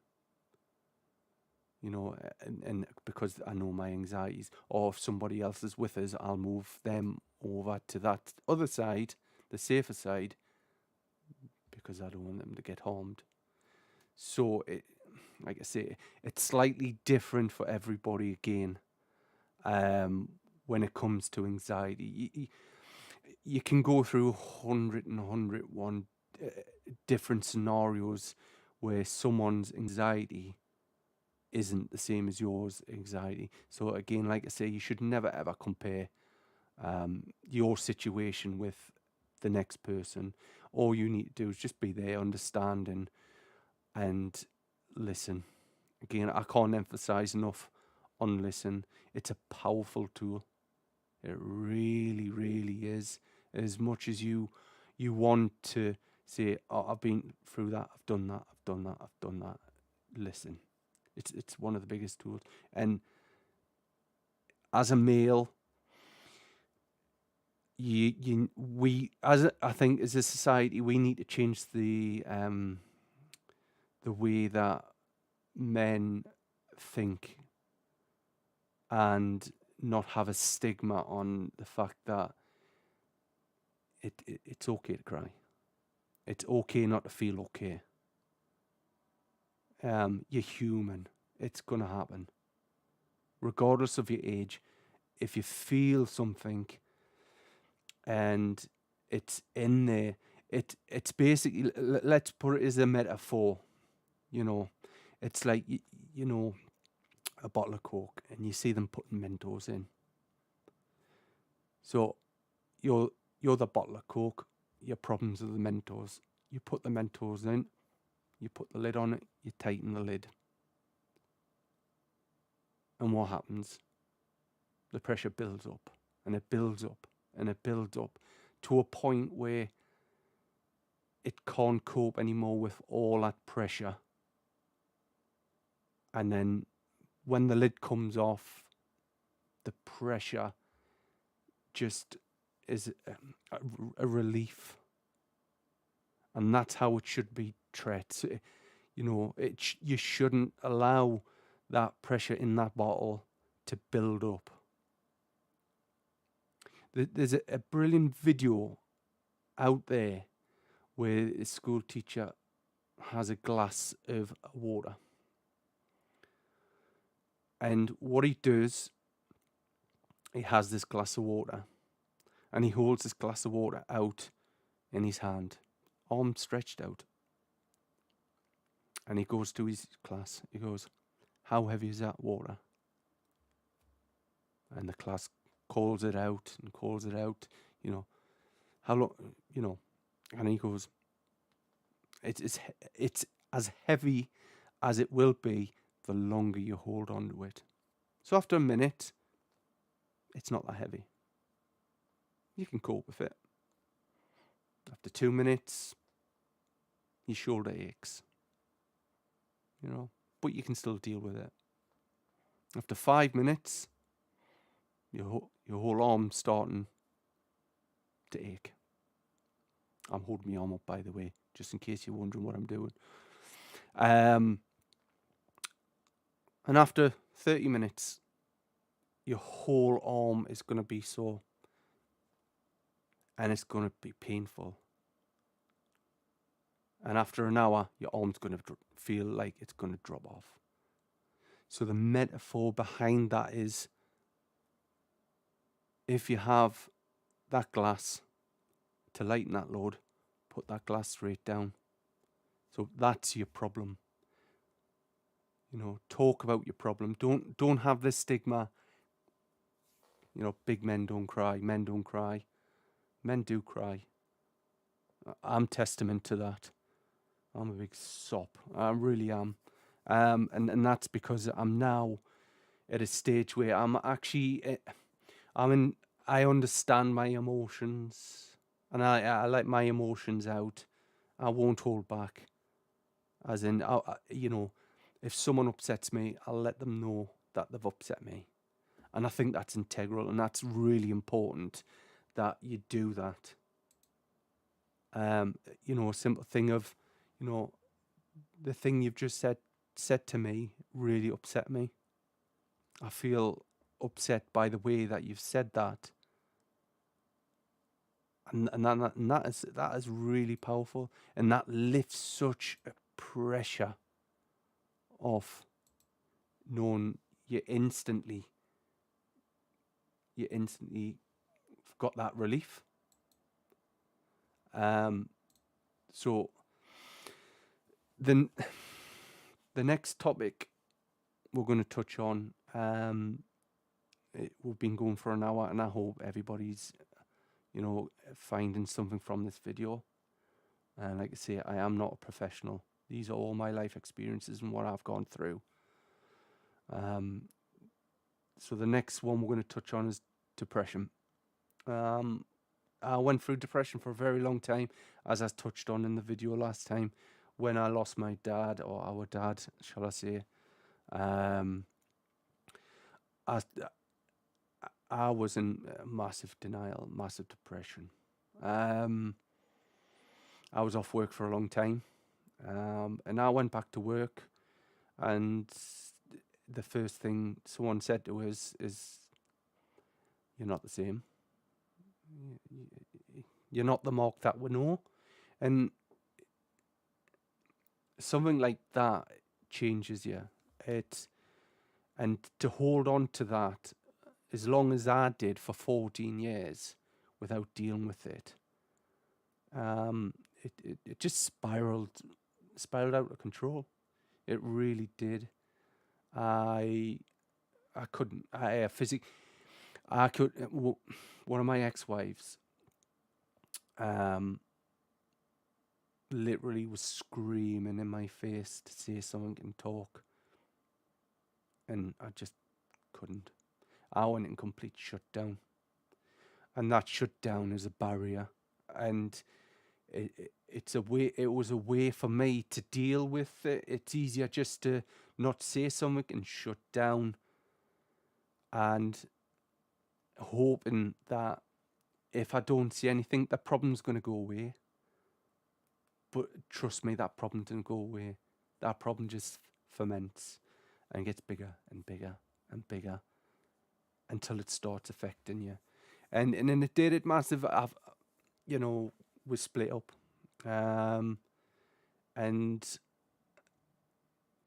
Speaker 1: You know, and because I know my anxieties, or if somebody else is with us, I'll move them over to that other side, the safer side, because I don't want them to get harmed. So, like I say, it's slightly different for everybody again. When it comes to anxiety, you can go through 101 different scenarios where someone's anxiety isn't the same as yours anxiety. So again, like I say, you should never ever compare your situation with the next person. All you need to do is just be there, understanding, and listen. Again, I can't emphasize enough on listen. It's a powerful tool. It really, really is. As much as you want to say, oh, I've been through that, I've done that, I've done that, I've done that. Listen. It's one of the biggest tools. And as a male, I think as a society, we need to change the way that men think, and not have a stigma on the fact that it's okay to cry. It's okay not to feel okay. You're human. It's going to happen. Regardless of your age, if you feel something and it's in there, it's basically, let's put it as a metaphor. You know, it's like, you know, a bottle of Coke, and you see them putting Mentos in. So you're the bottle of Coke. Your problems are the Mentos. You put the Mentos in. You put the lid on it, you tighten the lid. And what happens? The pressure builds up, and it builds up, and it builds up to a point where it can't cope anymore with all that pressure. And then when the lid comes off, the pressure just is a relief. And that's how it should be treated. You know, you shouldn't allow that pressure in that bottle to build up. There's a brilliant video out there where a school teacher, has a glass of water. And what he does, he has this glass of water, and he holds this glass of water out in his hand, arm stretched out. And he goes to his class. He goes, "How heavy is that water?" And the class calls it out and calls it out, you know, how long, you know, and he goes, it's as heavy as it will be the longer you hold on to it. So after a minute, it's not that heavy. You can cope with it. After 2 minutes, your shoulder aches, you know, but you can still deal with it. After 5 minutes, your whole arm's starting to ache. I'm holding my arm up, by the way, just in case you're wondering what I'm doing. And after 30 minutes, your whole arm is going to be sore. And it's going to be painful. And after an hour, your arm's going to feel like it's going to drop off. So the metaphor behind that is, if you have that glass to lighten that load, put that glass straight down. So that's your problem. You know, talk about your problem. Don't have this stigma. You know, big men don't cry. Men don't cry. Men do cry. I'm testament to that. I'm a big sop. I really am. And that's because I'm now at a stage where I'm actually, I understand my emotions, and I let my emotions out. I won't hold back. As in, you know, if someone upsets me, I'll let them know that they've upset me. And I think that's integral, and that's really important that you do that. You know, a simple thing of, you know, the thing you've just said to me really upset me. I feel upset by the way that you've said that. And that is really powerful, and that lifts such a pressure off, knowing you instantly got that relief. So then the next topic we're going to touch on, we've been going for an hour, and I hope everybody's, you know, finding something from this video. And like I say, I am not a professional. These are all my life experiences and what I've gone through. So the next one we're going to touch on is depression. I went through depression for a very long time, as I touched on in the video last time, when I lost my dad, or our dad, shall I say. I was in massive denial, massive depression. I was off work for a long time, and I went back to work, and the first thing someone said to us is, "You're not the same. You're not the Mark that we know." And something like that changes you. And to hold on to that as long as I did for 14 years without dealing with it, it just spiraled out of control. It really did. I couldn't. One of my ex-wives literally was screaming in my face to say something and talk, and I just couldn't. I went in complete shutdown, and that shutdown is a barrier, and it was a way for me to deal with it. It's easier just to not say something and shut down, and hoping that if I don't say anything, the problem's going to go away. But trust me, that problem didn't go away. That problem just ferments and gets bigger and bigger and bigger until it starts affecting you. And then it did it massive. We split up. And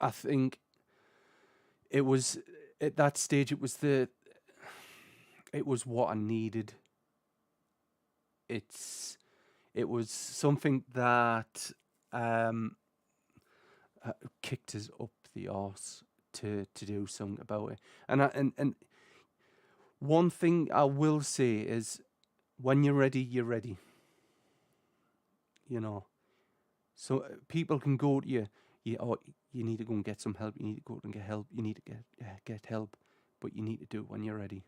Speaker 1: I think it was at that stage, it was what I needed. It was something that kicked us up the arse to do something about it. And one thing I will say is, when you're ready, you're ready. You know, so people can go to you, you need to go and get some help. You need to go and get help. You need to get help, but you need to do it when you're ready.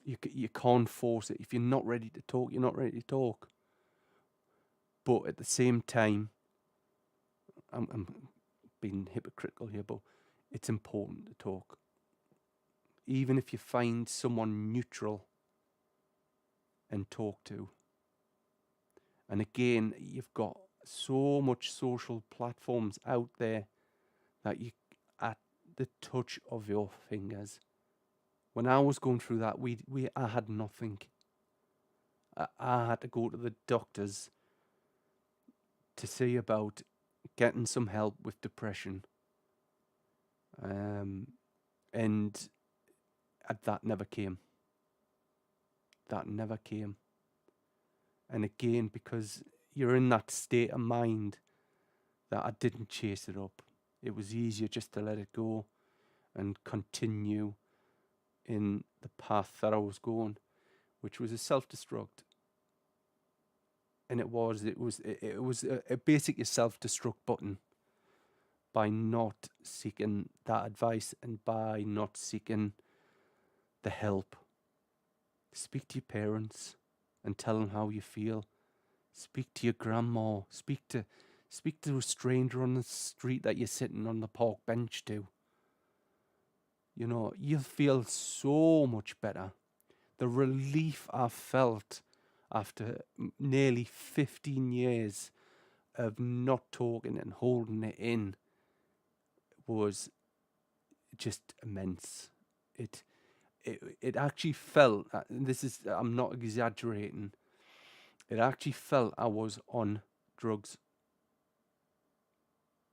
Speaker 1: You can't force it. If you're not ready to talk, you're not ready to talk. But at the same time, I'm being hypocritical here, but it's important to talk. Even if you find someone neutral and talk to. And again, you've got so much social platforms out there that you at the touch of your fingers. When I was going through that, I had nothing. I had to go to the doctors to see about getting some help with depression. And that never came. That never came. And again, because you're in that state of mind that I didn't chase it up. It was easier just to let it go and continue in the path that I was going, which was a self-destruct. And it was a basic self-destruct button by not seeking that advice and by not seeking the help. Speak to your parents and tell them how you feel. Speak to your grandma. Speak to a stranger on the street that you're sitting on the park bench to. You know, you'll feel so much better. The relief I felt after nearly 15 years of not talking and holding it in was just immense. It actually felt, I'm not exaggerating, it actually felt I was on drugs.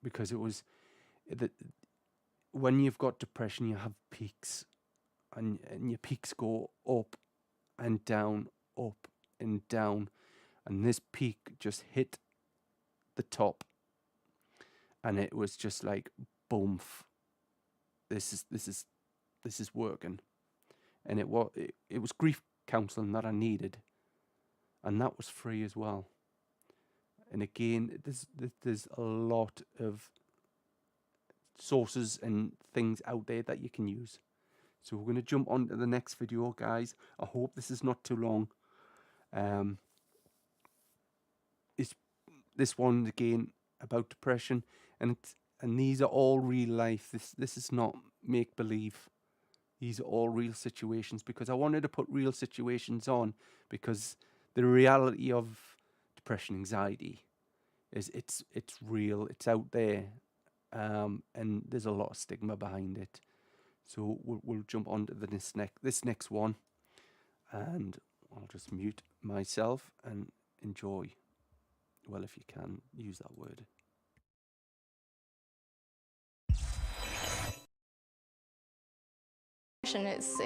Speaker 1: Because it was, when you've got depression, you have peaks. And your peaks go up and down, up and down. And this peak just hit the top. And it was just like, boom, this is working. And it was grief counselling that I needed, and that was free as well. And again, there's a lot of sources and things out there that you can use. So we're going to jump on to the next video, guys. I hope this is not too long. It's this one again about depression, and these are all real life. This is not make believe. These are all real situations, because I wanted to put real situations on, because the reality of depression, anxiety is it's real, it's out there, and there's a lot of stigma behind it. So we'll jump on to this next one, and I'll just mute myself and enjoy. Well, if you can use that word.
Speaker 11: It's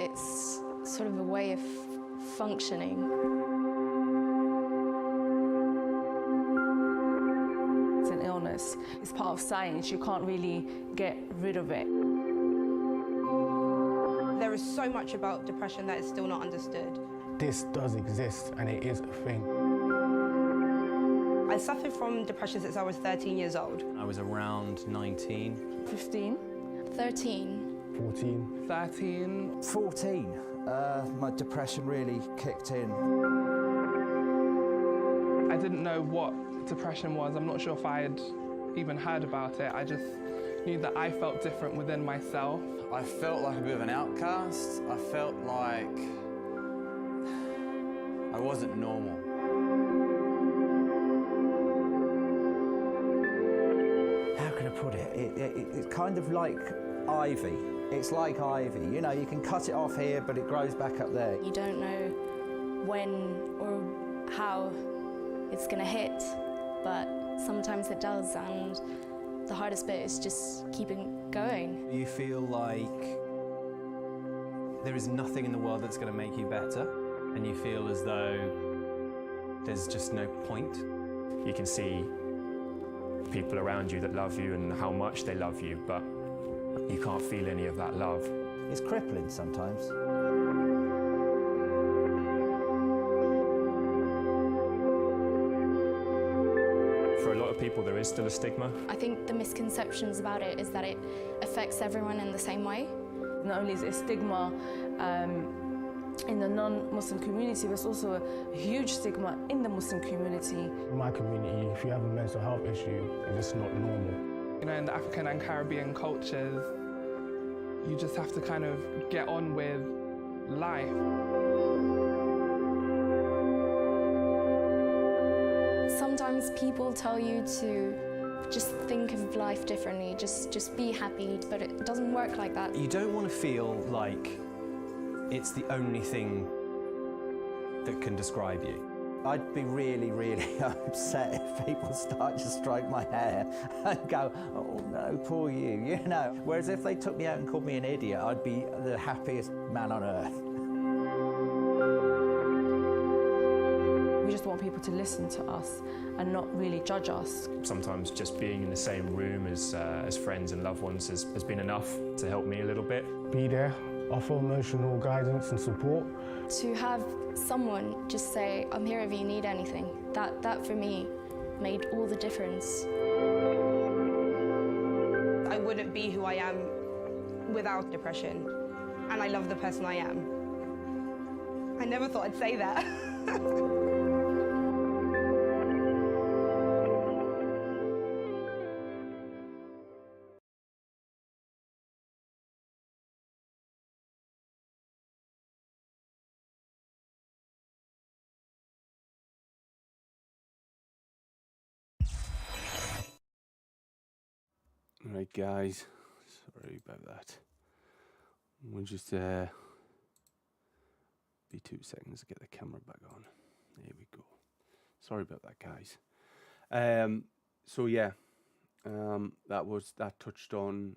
Speaker 11: sort of a way of functioning. It's an illness. It's part of science. You can't really get rid of it.
Speaker 12: There is so much about depression that is still not understood.
Speaker 2: This does exist, and it is a thing.
Speaker 12: I suffered from depression since I was 13 years old.
Speaker 13: I was around 19.
Speaker 11: 15.
Speaker 5: 13.
Speaker 2: 14.
Speaker 14: 13. 14. My depression really kicked in.
Speaker 15: I didn't know what depression was. I'm not sure if I had even heard about it. I just knew that I felt different within myself.
Speaker 13: I felt like a bit of an outcast. I felt like I wasn't normal.
Speaker 14: How can I put it? It's kind of like ivy. It's like ivy. You know, you can cut it off here, but it grows back up there.
Speaker 5: You don't know when or how it's going to hit.
Speaker 16: but sometimes it does, and the hardest bit is just keeping going.
Speaker 17: You feel like there is nothing in the world that's going to make you better, and you feel as though there's just no point.
Speaker 18: You can see people around you that love you and how much they love you, but you can't feel any of that love.
Speaker 14: It's crippling sometimes.
Speaker 18: For a lot of people, there is still a stigma.
Speaker 16: I think the misconceptions about it is that it affects everyone in the same way.
Speaker 11: Not only is it a stigma in the non-Muslim community, there's also a huge stigma in the Muslim community.
Speaker 2: In my community, if you have a mental health issue, it's just not normal.
Speaker 15: You know, in the African and Caribbean cultures, you just have to kind of get on with life.
Speaker 16: Sometimes people tell you to just think of life differently, just be happy, but it doesn't work like that.
Speaker 17: You don't want to feel like it's the only thing that can describe you.
Speaker 14: I'd be really, really upset if people start to stroke my hair and go, oh no, poor you, you know. Whereas if they took me out and called me an idiot, I'd be the happiest man on earth.
Speaker 11: We just want people to listen to us and not really judge us.
Speaker 18: Sometimes just being in the same room as friends and loved ones has been enough to help me a little bit.
Speaker 2: Be there, offer emotional guidance and support.
Speaker 16: To have someone just say, I'm here if you need anything, that for me made all the difference.
Speaker 12: I wouldn't be who I am without depression, and I love the person I am. I never thought I'd say that.
Speaker 1: Right, guys, sorry about that. We'll just be 2 seconds to get the camera back on. There we go. Sorry about that, guys. So yeah, that touched on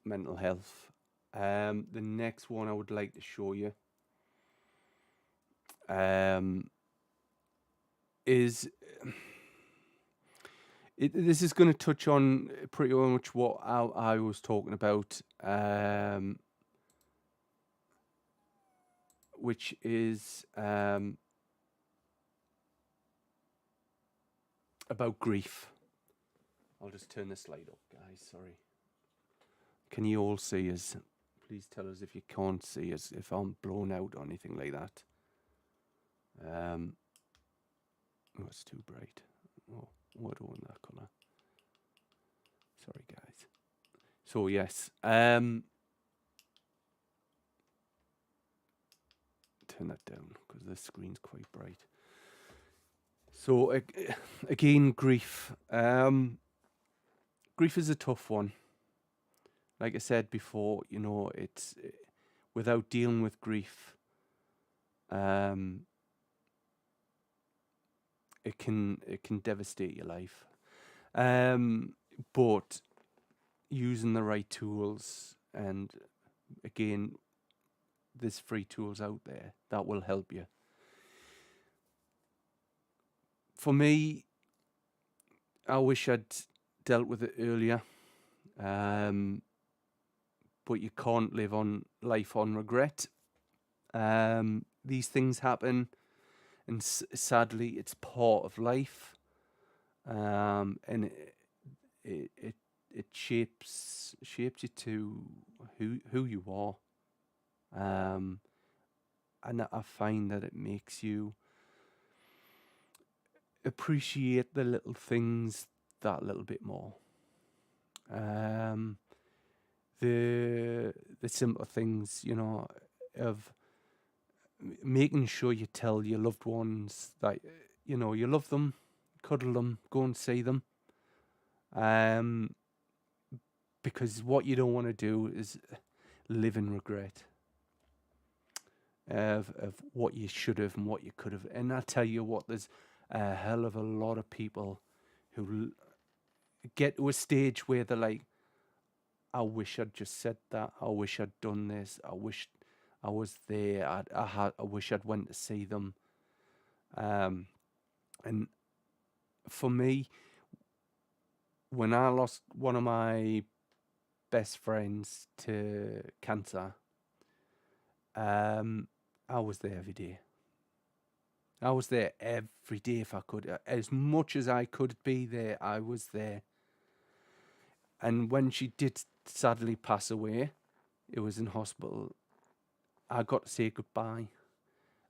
Speaker 1: mental health. The next one I would like to show you is. This is going to touch on pretty much what I was talking about, which is about grief. I'll just turn this light up, guys. Sorry. Can you all see us? Please tell us if you can't see us, if I'm blown out or anything like that. Oh, it's too bright. Oh. I don't want that colour. Sorry, guys. So yes, turn that down because the screen's quite bright. So again, grief. Grief is a tough one. Like I said before, you know, it's without dealing with grief. It can devastate your life, but using the right tools, and again, there's free tools out there that will help you. For me, I wish I'd dealt with it earlier, but you can't live life on regret. These things happen. And sadly, it's part of life, and it shapes you to who you are, and I find that it makes you appreciate the little things that little bit more. The simple things, you know, of making sure you tell your loved ones that, you know, you love them, cuddle them, go and see them. Because what you don't want to do is live in regret. of what you should have and what you could have. And I tell you what, there's a hell of a lot of people who get to a stage where they're like, I wish I'd just said that. I wish I'd done this. I wish I was there. I wish I'd went to see them. And for me, when I lost one of my best friends to cancer, I was there every day. I was there every day if I could. As much as I could be there, I was there. And when she did sadly pass away, it was in hospital, I got to say goodbye.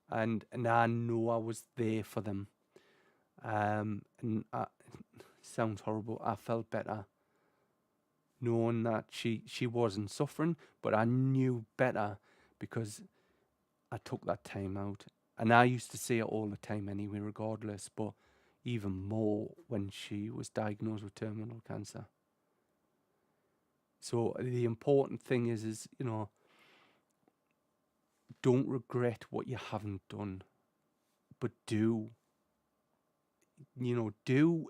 Speaker 1: And I know I was there for them. And it sounds horrible. I felt better knowing that she wasn't suffering, but I knew better because I took that time out. And I used to say it all the time anyway, regardless, but even more when she was diagnosed with terminal cancer. So the important thing is, you know, don't regret what you haven't done, but do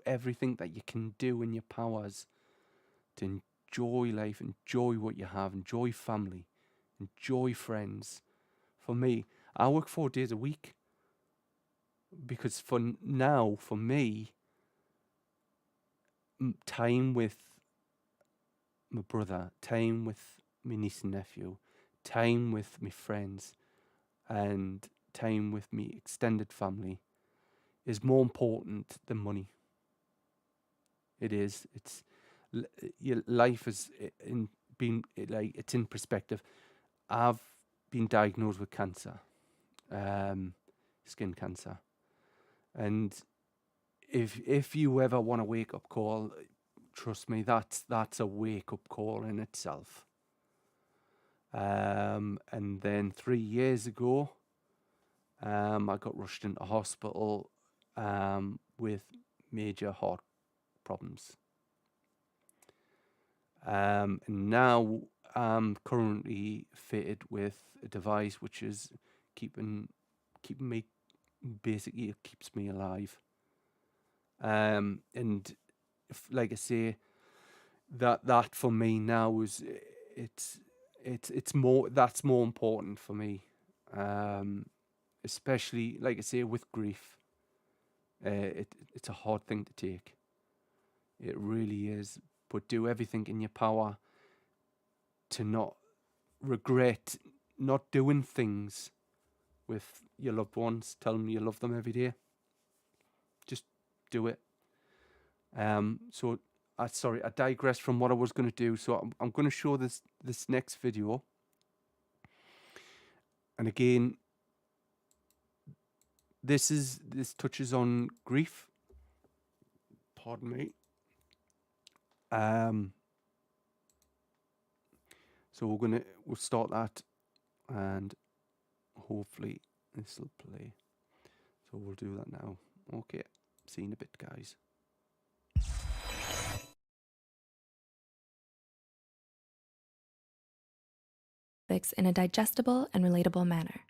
Speaker 1: everything that you can do in your powers to enjoy life, enjoy what you have, enjoy family, enjoy friends. For me, I work 4 days a week because for me, time with my brother, time with my niece and nephew, time with my friends, and time with me extended family is more important than money. It is. It's your life is it's in perspective. I've been diagnosed with cancer, skin cancer, and if you ever want a wake up call, trust me, that's a wake up call in itself. And then 3 years ago, I got rushed into hospital with major heart problems. And now I'm currently fitted with a device which is keeping me, basically it keeps me alive. And like I say, that for me now is it's more, that's more important for me. Especially, like I say, with grief. It's a hard thing to take. It really is. But do everything in your power to not regret not doing things with your loved ones. Tell them you love them every day. Just do it. So I digress from what I was going to do. So I'm going to show this next video. And again, this touches on grief. Pardon me. So we'll start that, and hopefully this will play. So we'll do that now. Okay, see you in a bit, guys.
Speaker 19: In a digestible and relatable manner.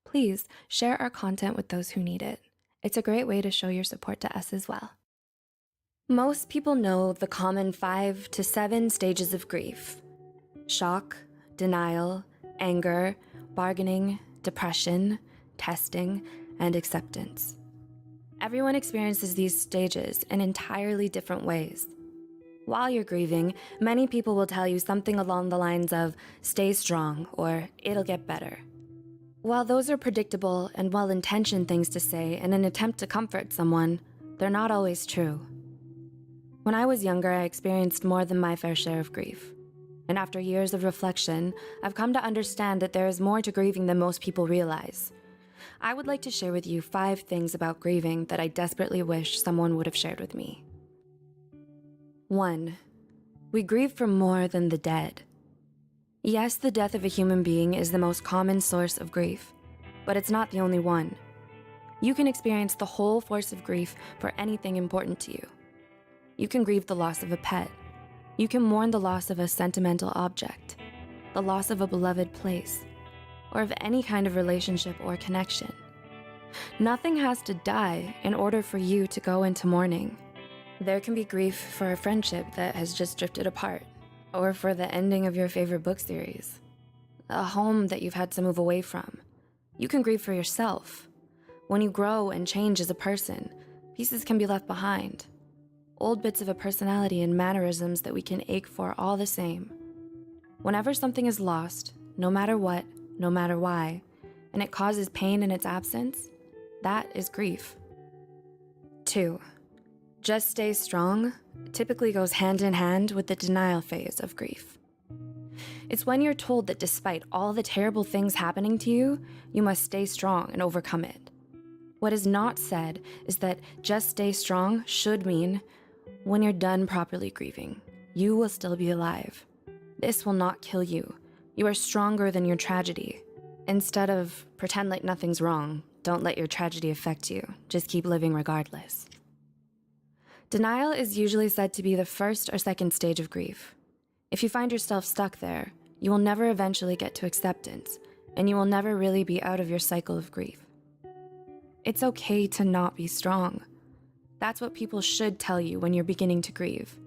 Speaker 19: Please share our content with those who need it. It's a great way to show your support to us as well. Most people know the common 5 to 7 stages of grief: shock, denial, anger, bargaining, depression, testing, and acceptance. Everyone experiences these stages in entirely different ways. While you're grieving, many people will tell you something along the lines of, "Stay strong," or "It'll get better." While those are predictable and well-intentioned things to say in an attempt to comfort someone, they're not always true. When I was younger, I experienced more than my fair share of grief. And after years of reflection, I've come to understand that there is more to grieving than most people realize. I would like to share with you 5 things about grieving that I desperately wish someone would have shared with me. 1. We grieve for more than the dead. Yes, the death of a human being is the most common source of grief, but it's not the only one. You can experience the whole force of grief for anything important to you. You can grieve the loss of a pet. You can mourn the loss of a sentimental object, the loss of a beloved place. or of any kind of relationship or connection. Nothing has to die in order for you to go into mourning. There can be grief for a friendship that has just drifted apart, or for the ending of your favorite book series, a home that you've had to move away from. You can grieve for yourself. When you grow and change as a person, pieces can be left behind. Old bits of a personality and mannerisms that we can ache for all the same. Whenever something is lost, no matter what, no matter why, and it causes pain in its absence, that is grief. 2. Just stay strong typically goes hand in hand with the denial phase of grief. It's when you're told that despite all the terrible things happening to you, you must stay strong and overcome it. What is not said is that just stay strong should mean when you're done properly grieving, you will still be alive. This will not kill you. You are stronger than your tragedy. Instead of pretend like nothing's wrong, don't let your tragedy affect you. Just keep living regardless. Denial is usually said to be the first or second stage of grief. If you find yourself stuck there, you will never eventually get to acceptance, and you will never really be out of your cycle of grief. It's okay to not be strong. That's what people should tell you when you're beginning to grieve.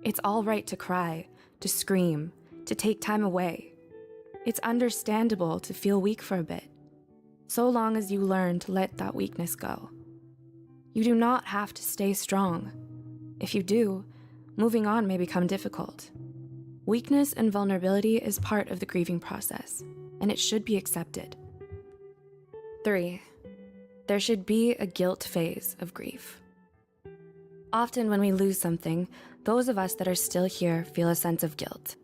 Speaker 19: It's all right to cry, to scream, to take time away. It's understandable to feel weak for a bit, so long as you learn to let that weakness go. You do not have to stay strong. If you do, moving on may become difficult. Weakness and vulnerability is part of the grieving process, and it should be accepted. 3. There should be a guilt phase of grief. Often when we lose something, those of us that are still here feel a sense of guilt.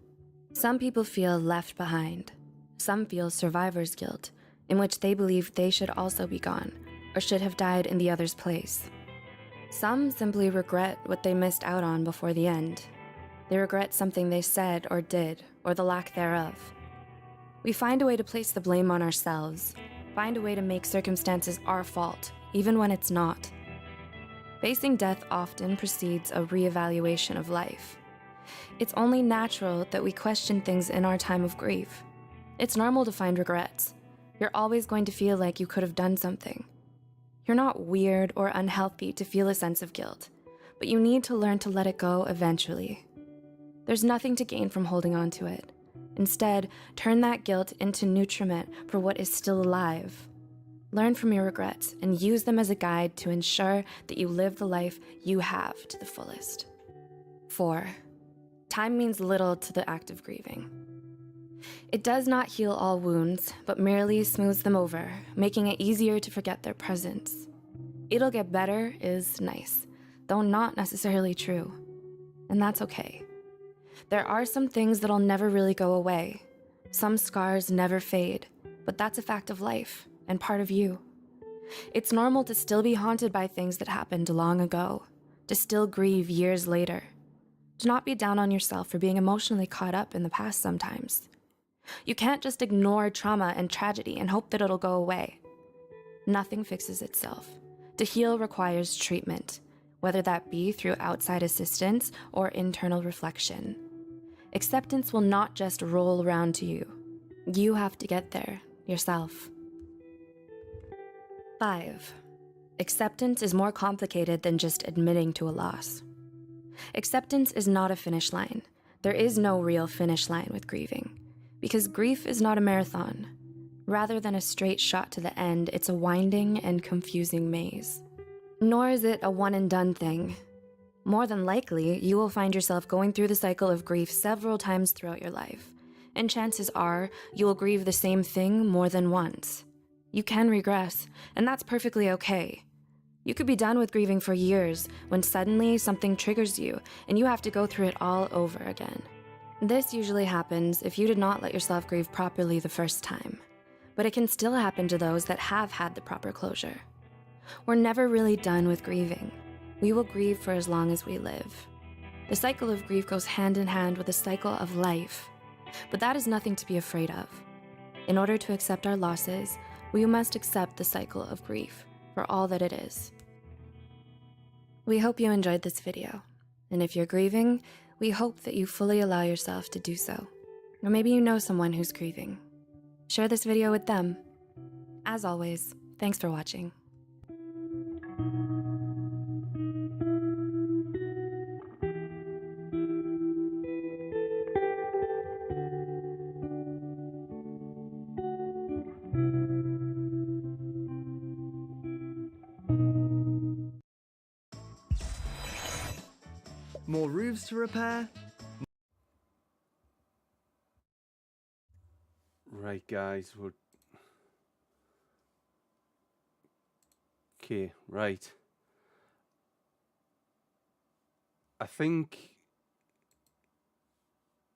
Speaker 19: Some people feel left behind. Some feel survivor's guilt, in which they believe they should also be gone, or should have died in the other's place. Some simply regret what they missed out on before the end. They regret something they said or did, or the lack thereof. We find a way to place the blame on ourselves, find a way to make circumstances our fault, even when it's not. Facing death often precedes a reevaluation of life. It's only natural that we question things in our time of grief. It's normal to find regrets. You're always going to feel like you could have done something. You're not weird or unhealthy to feel a sense of guilt, but you need to learn to let it go eventually. There's nothing to gain from holding on to it. Instead, turn that guilt into nutriment for what is still alive. Learn from your regrets and use them as a guide to ensure that you live the life you have to the fullest. 4. Time means little to the act of grieving. It does not heal all wounds, but merely smooths them over, making it easier to forget their presence. It'll get better is nice, though not necessarily true. And that's okay. There are some things that'll never really go away. Some scars never fade, but that's a fact of life and part of you. It's normal to still be haunted by things that happened long ago, to still grieve years later. Do not be down on yourself for being emotionally caught up in the past sometimes. You can't just ignore trauma and tragedy and hope that it'll go away. Nothing fixes itself. To heal requires treatment, whether that be through outside assistance or internal reflection. Acceptance will not just roll around to you. You have to get there yourself. 5. Acceptance is more complicated than just admitting to a loss. Acceptance is not a finish line. There is no real finish line with grieving, because grief is not a marathon. Rather than a straight shot to the end, it's a winding and confusing maze. Nor is it a one-and-done thing. More than likely, you will find yourself going through the cycle of grief several times throughout your life, and chances are you will grieve the same thing more than once. You can regress, and that's perfectly okay. You could be done with grieving for years when suddenly something triggers you and you have to go through it all over again. This usually happens if you did not let yourself grieve properly the first time, but it can still happen to those that have had the proper closure. We're never really done with grieving. We will grieve for as long as we live. The cycle of grief goes hand in hand with the cycle of life, but that is nothing to be afraid of. In order to accept our losses, we must accept the cycle of grief for all that it is. We hope you enjoyed this video, and if you're grieving, we hope that you fully allow yourself to do so. Or maybe you know someone who's grieving. Share this video with them. As always, thanks for watching.
Speaker 20: More roofs to repair?
Speaker 1: Right, guys. Okay, right. I think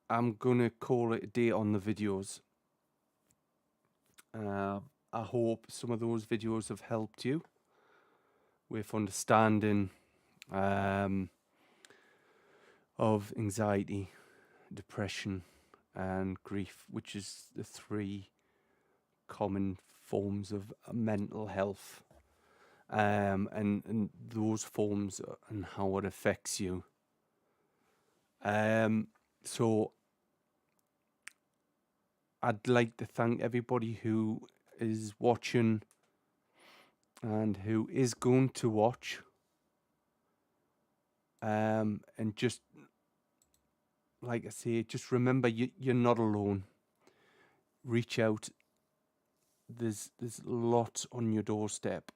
Speaker 1: I'm gonna call it a day on the videos. I hope some of those videos have helped you with understanding of anxiety, depression, and grief, which is the three common forms of mental health, and those forms and how it affects you. So I'd like to thank everybody who is watching and who is going to watch, and just like I say, just remember you're not alone. Reach out. There's lots on your doorstep.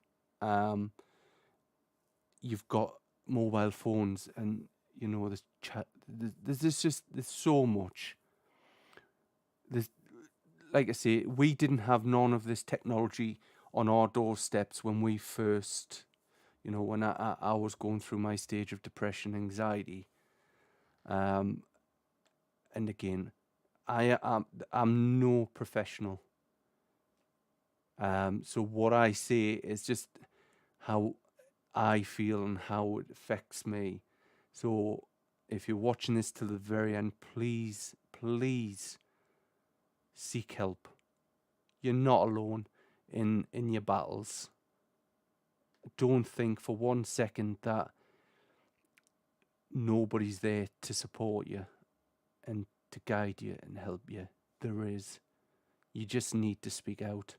Speaker 1: You've got mobile phones, and you know there's chat. There's so much. There's, like I say, we didn't have none of this technology on our doorsteps when we first, when I was going through my stage of depression, anxiety. And again, I'm no professional. So what I say is just how I feel and how it affects me. So if you're watching this till the very end, please seek help. You're not alone in your battles. Don't think for 1 second that nobody's there to support you and to guide you and help you. There is. You just need to speak out.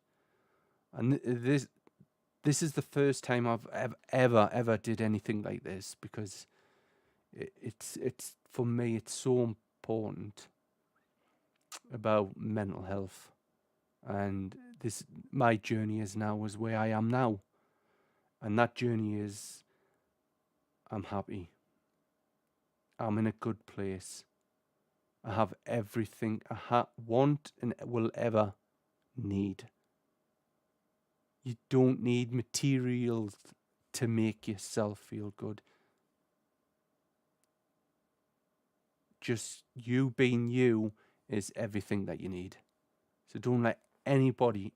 Speaker 1: And this is the first time I've ever did anything like this, because it's for me, it's so important about mental health. And my journey is where I am now. And that journey is, I'm happy. I'm in a good place. I have everything I want and will ever need. You don't need materials to make yourself feel good. Just you being you is everything that you need. So don't let anybody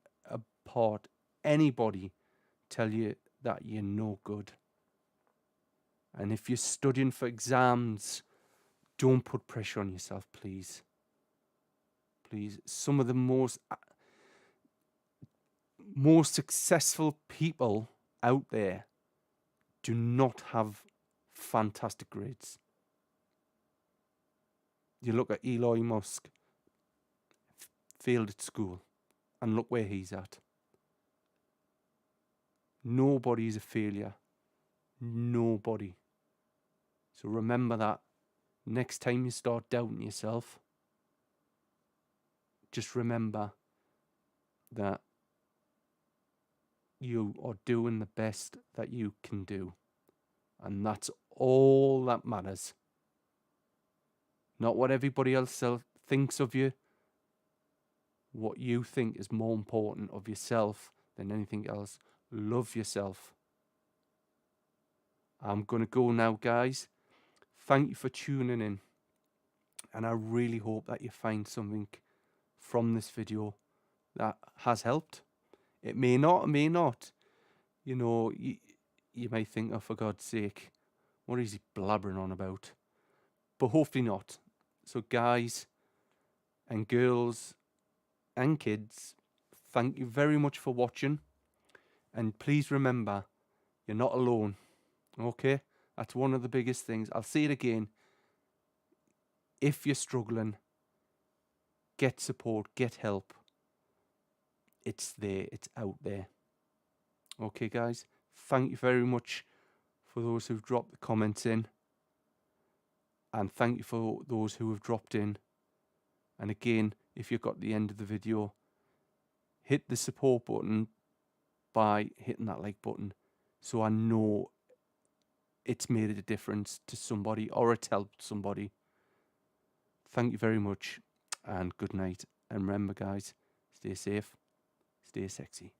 Speaker 1: tell you that you're no good. And if you're studying for exams, don't put pressure on yourself, please. Please. Some of the most successful people out there do not have fantastic grades. You look at Elon Musk, failed at school, and look where he's at. Nobody's a failure. Nobody. So remember that. Next time you start doubting yourself, just remember that you are doing the best that you can do. And that's all that matters. Not what everybody else thinks of you. What you think is more important of yourself than anything else. Love yourself. I'm going to go now, guys. Thank you for tuning in. And I really hope that you find something from this video that has helped. It may not, it may not. You know, you may think, oh, for God's sake, what is he blabbering on about? But hopefully not. So guys and girls and kids, thank you very much for watching. And please remember, you're not alone. Okay? That's one of the biggest things. I'll say it again. If you're struggling, get support, get help. it's there, it's out there. Okay, guys, thank you very much for those who've dropped the comments in. And thank you for those who have dropped in. And again, if you got to the end of the video, hit the support button by hitting that like button, so I know it's made a difference to somebody or it's helped somebody. Thank you very much and good night. And remember, guys, stay safe, stay sexy.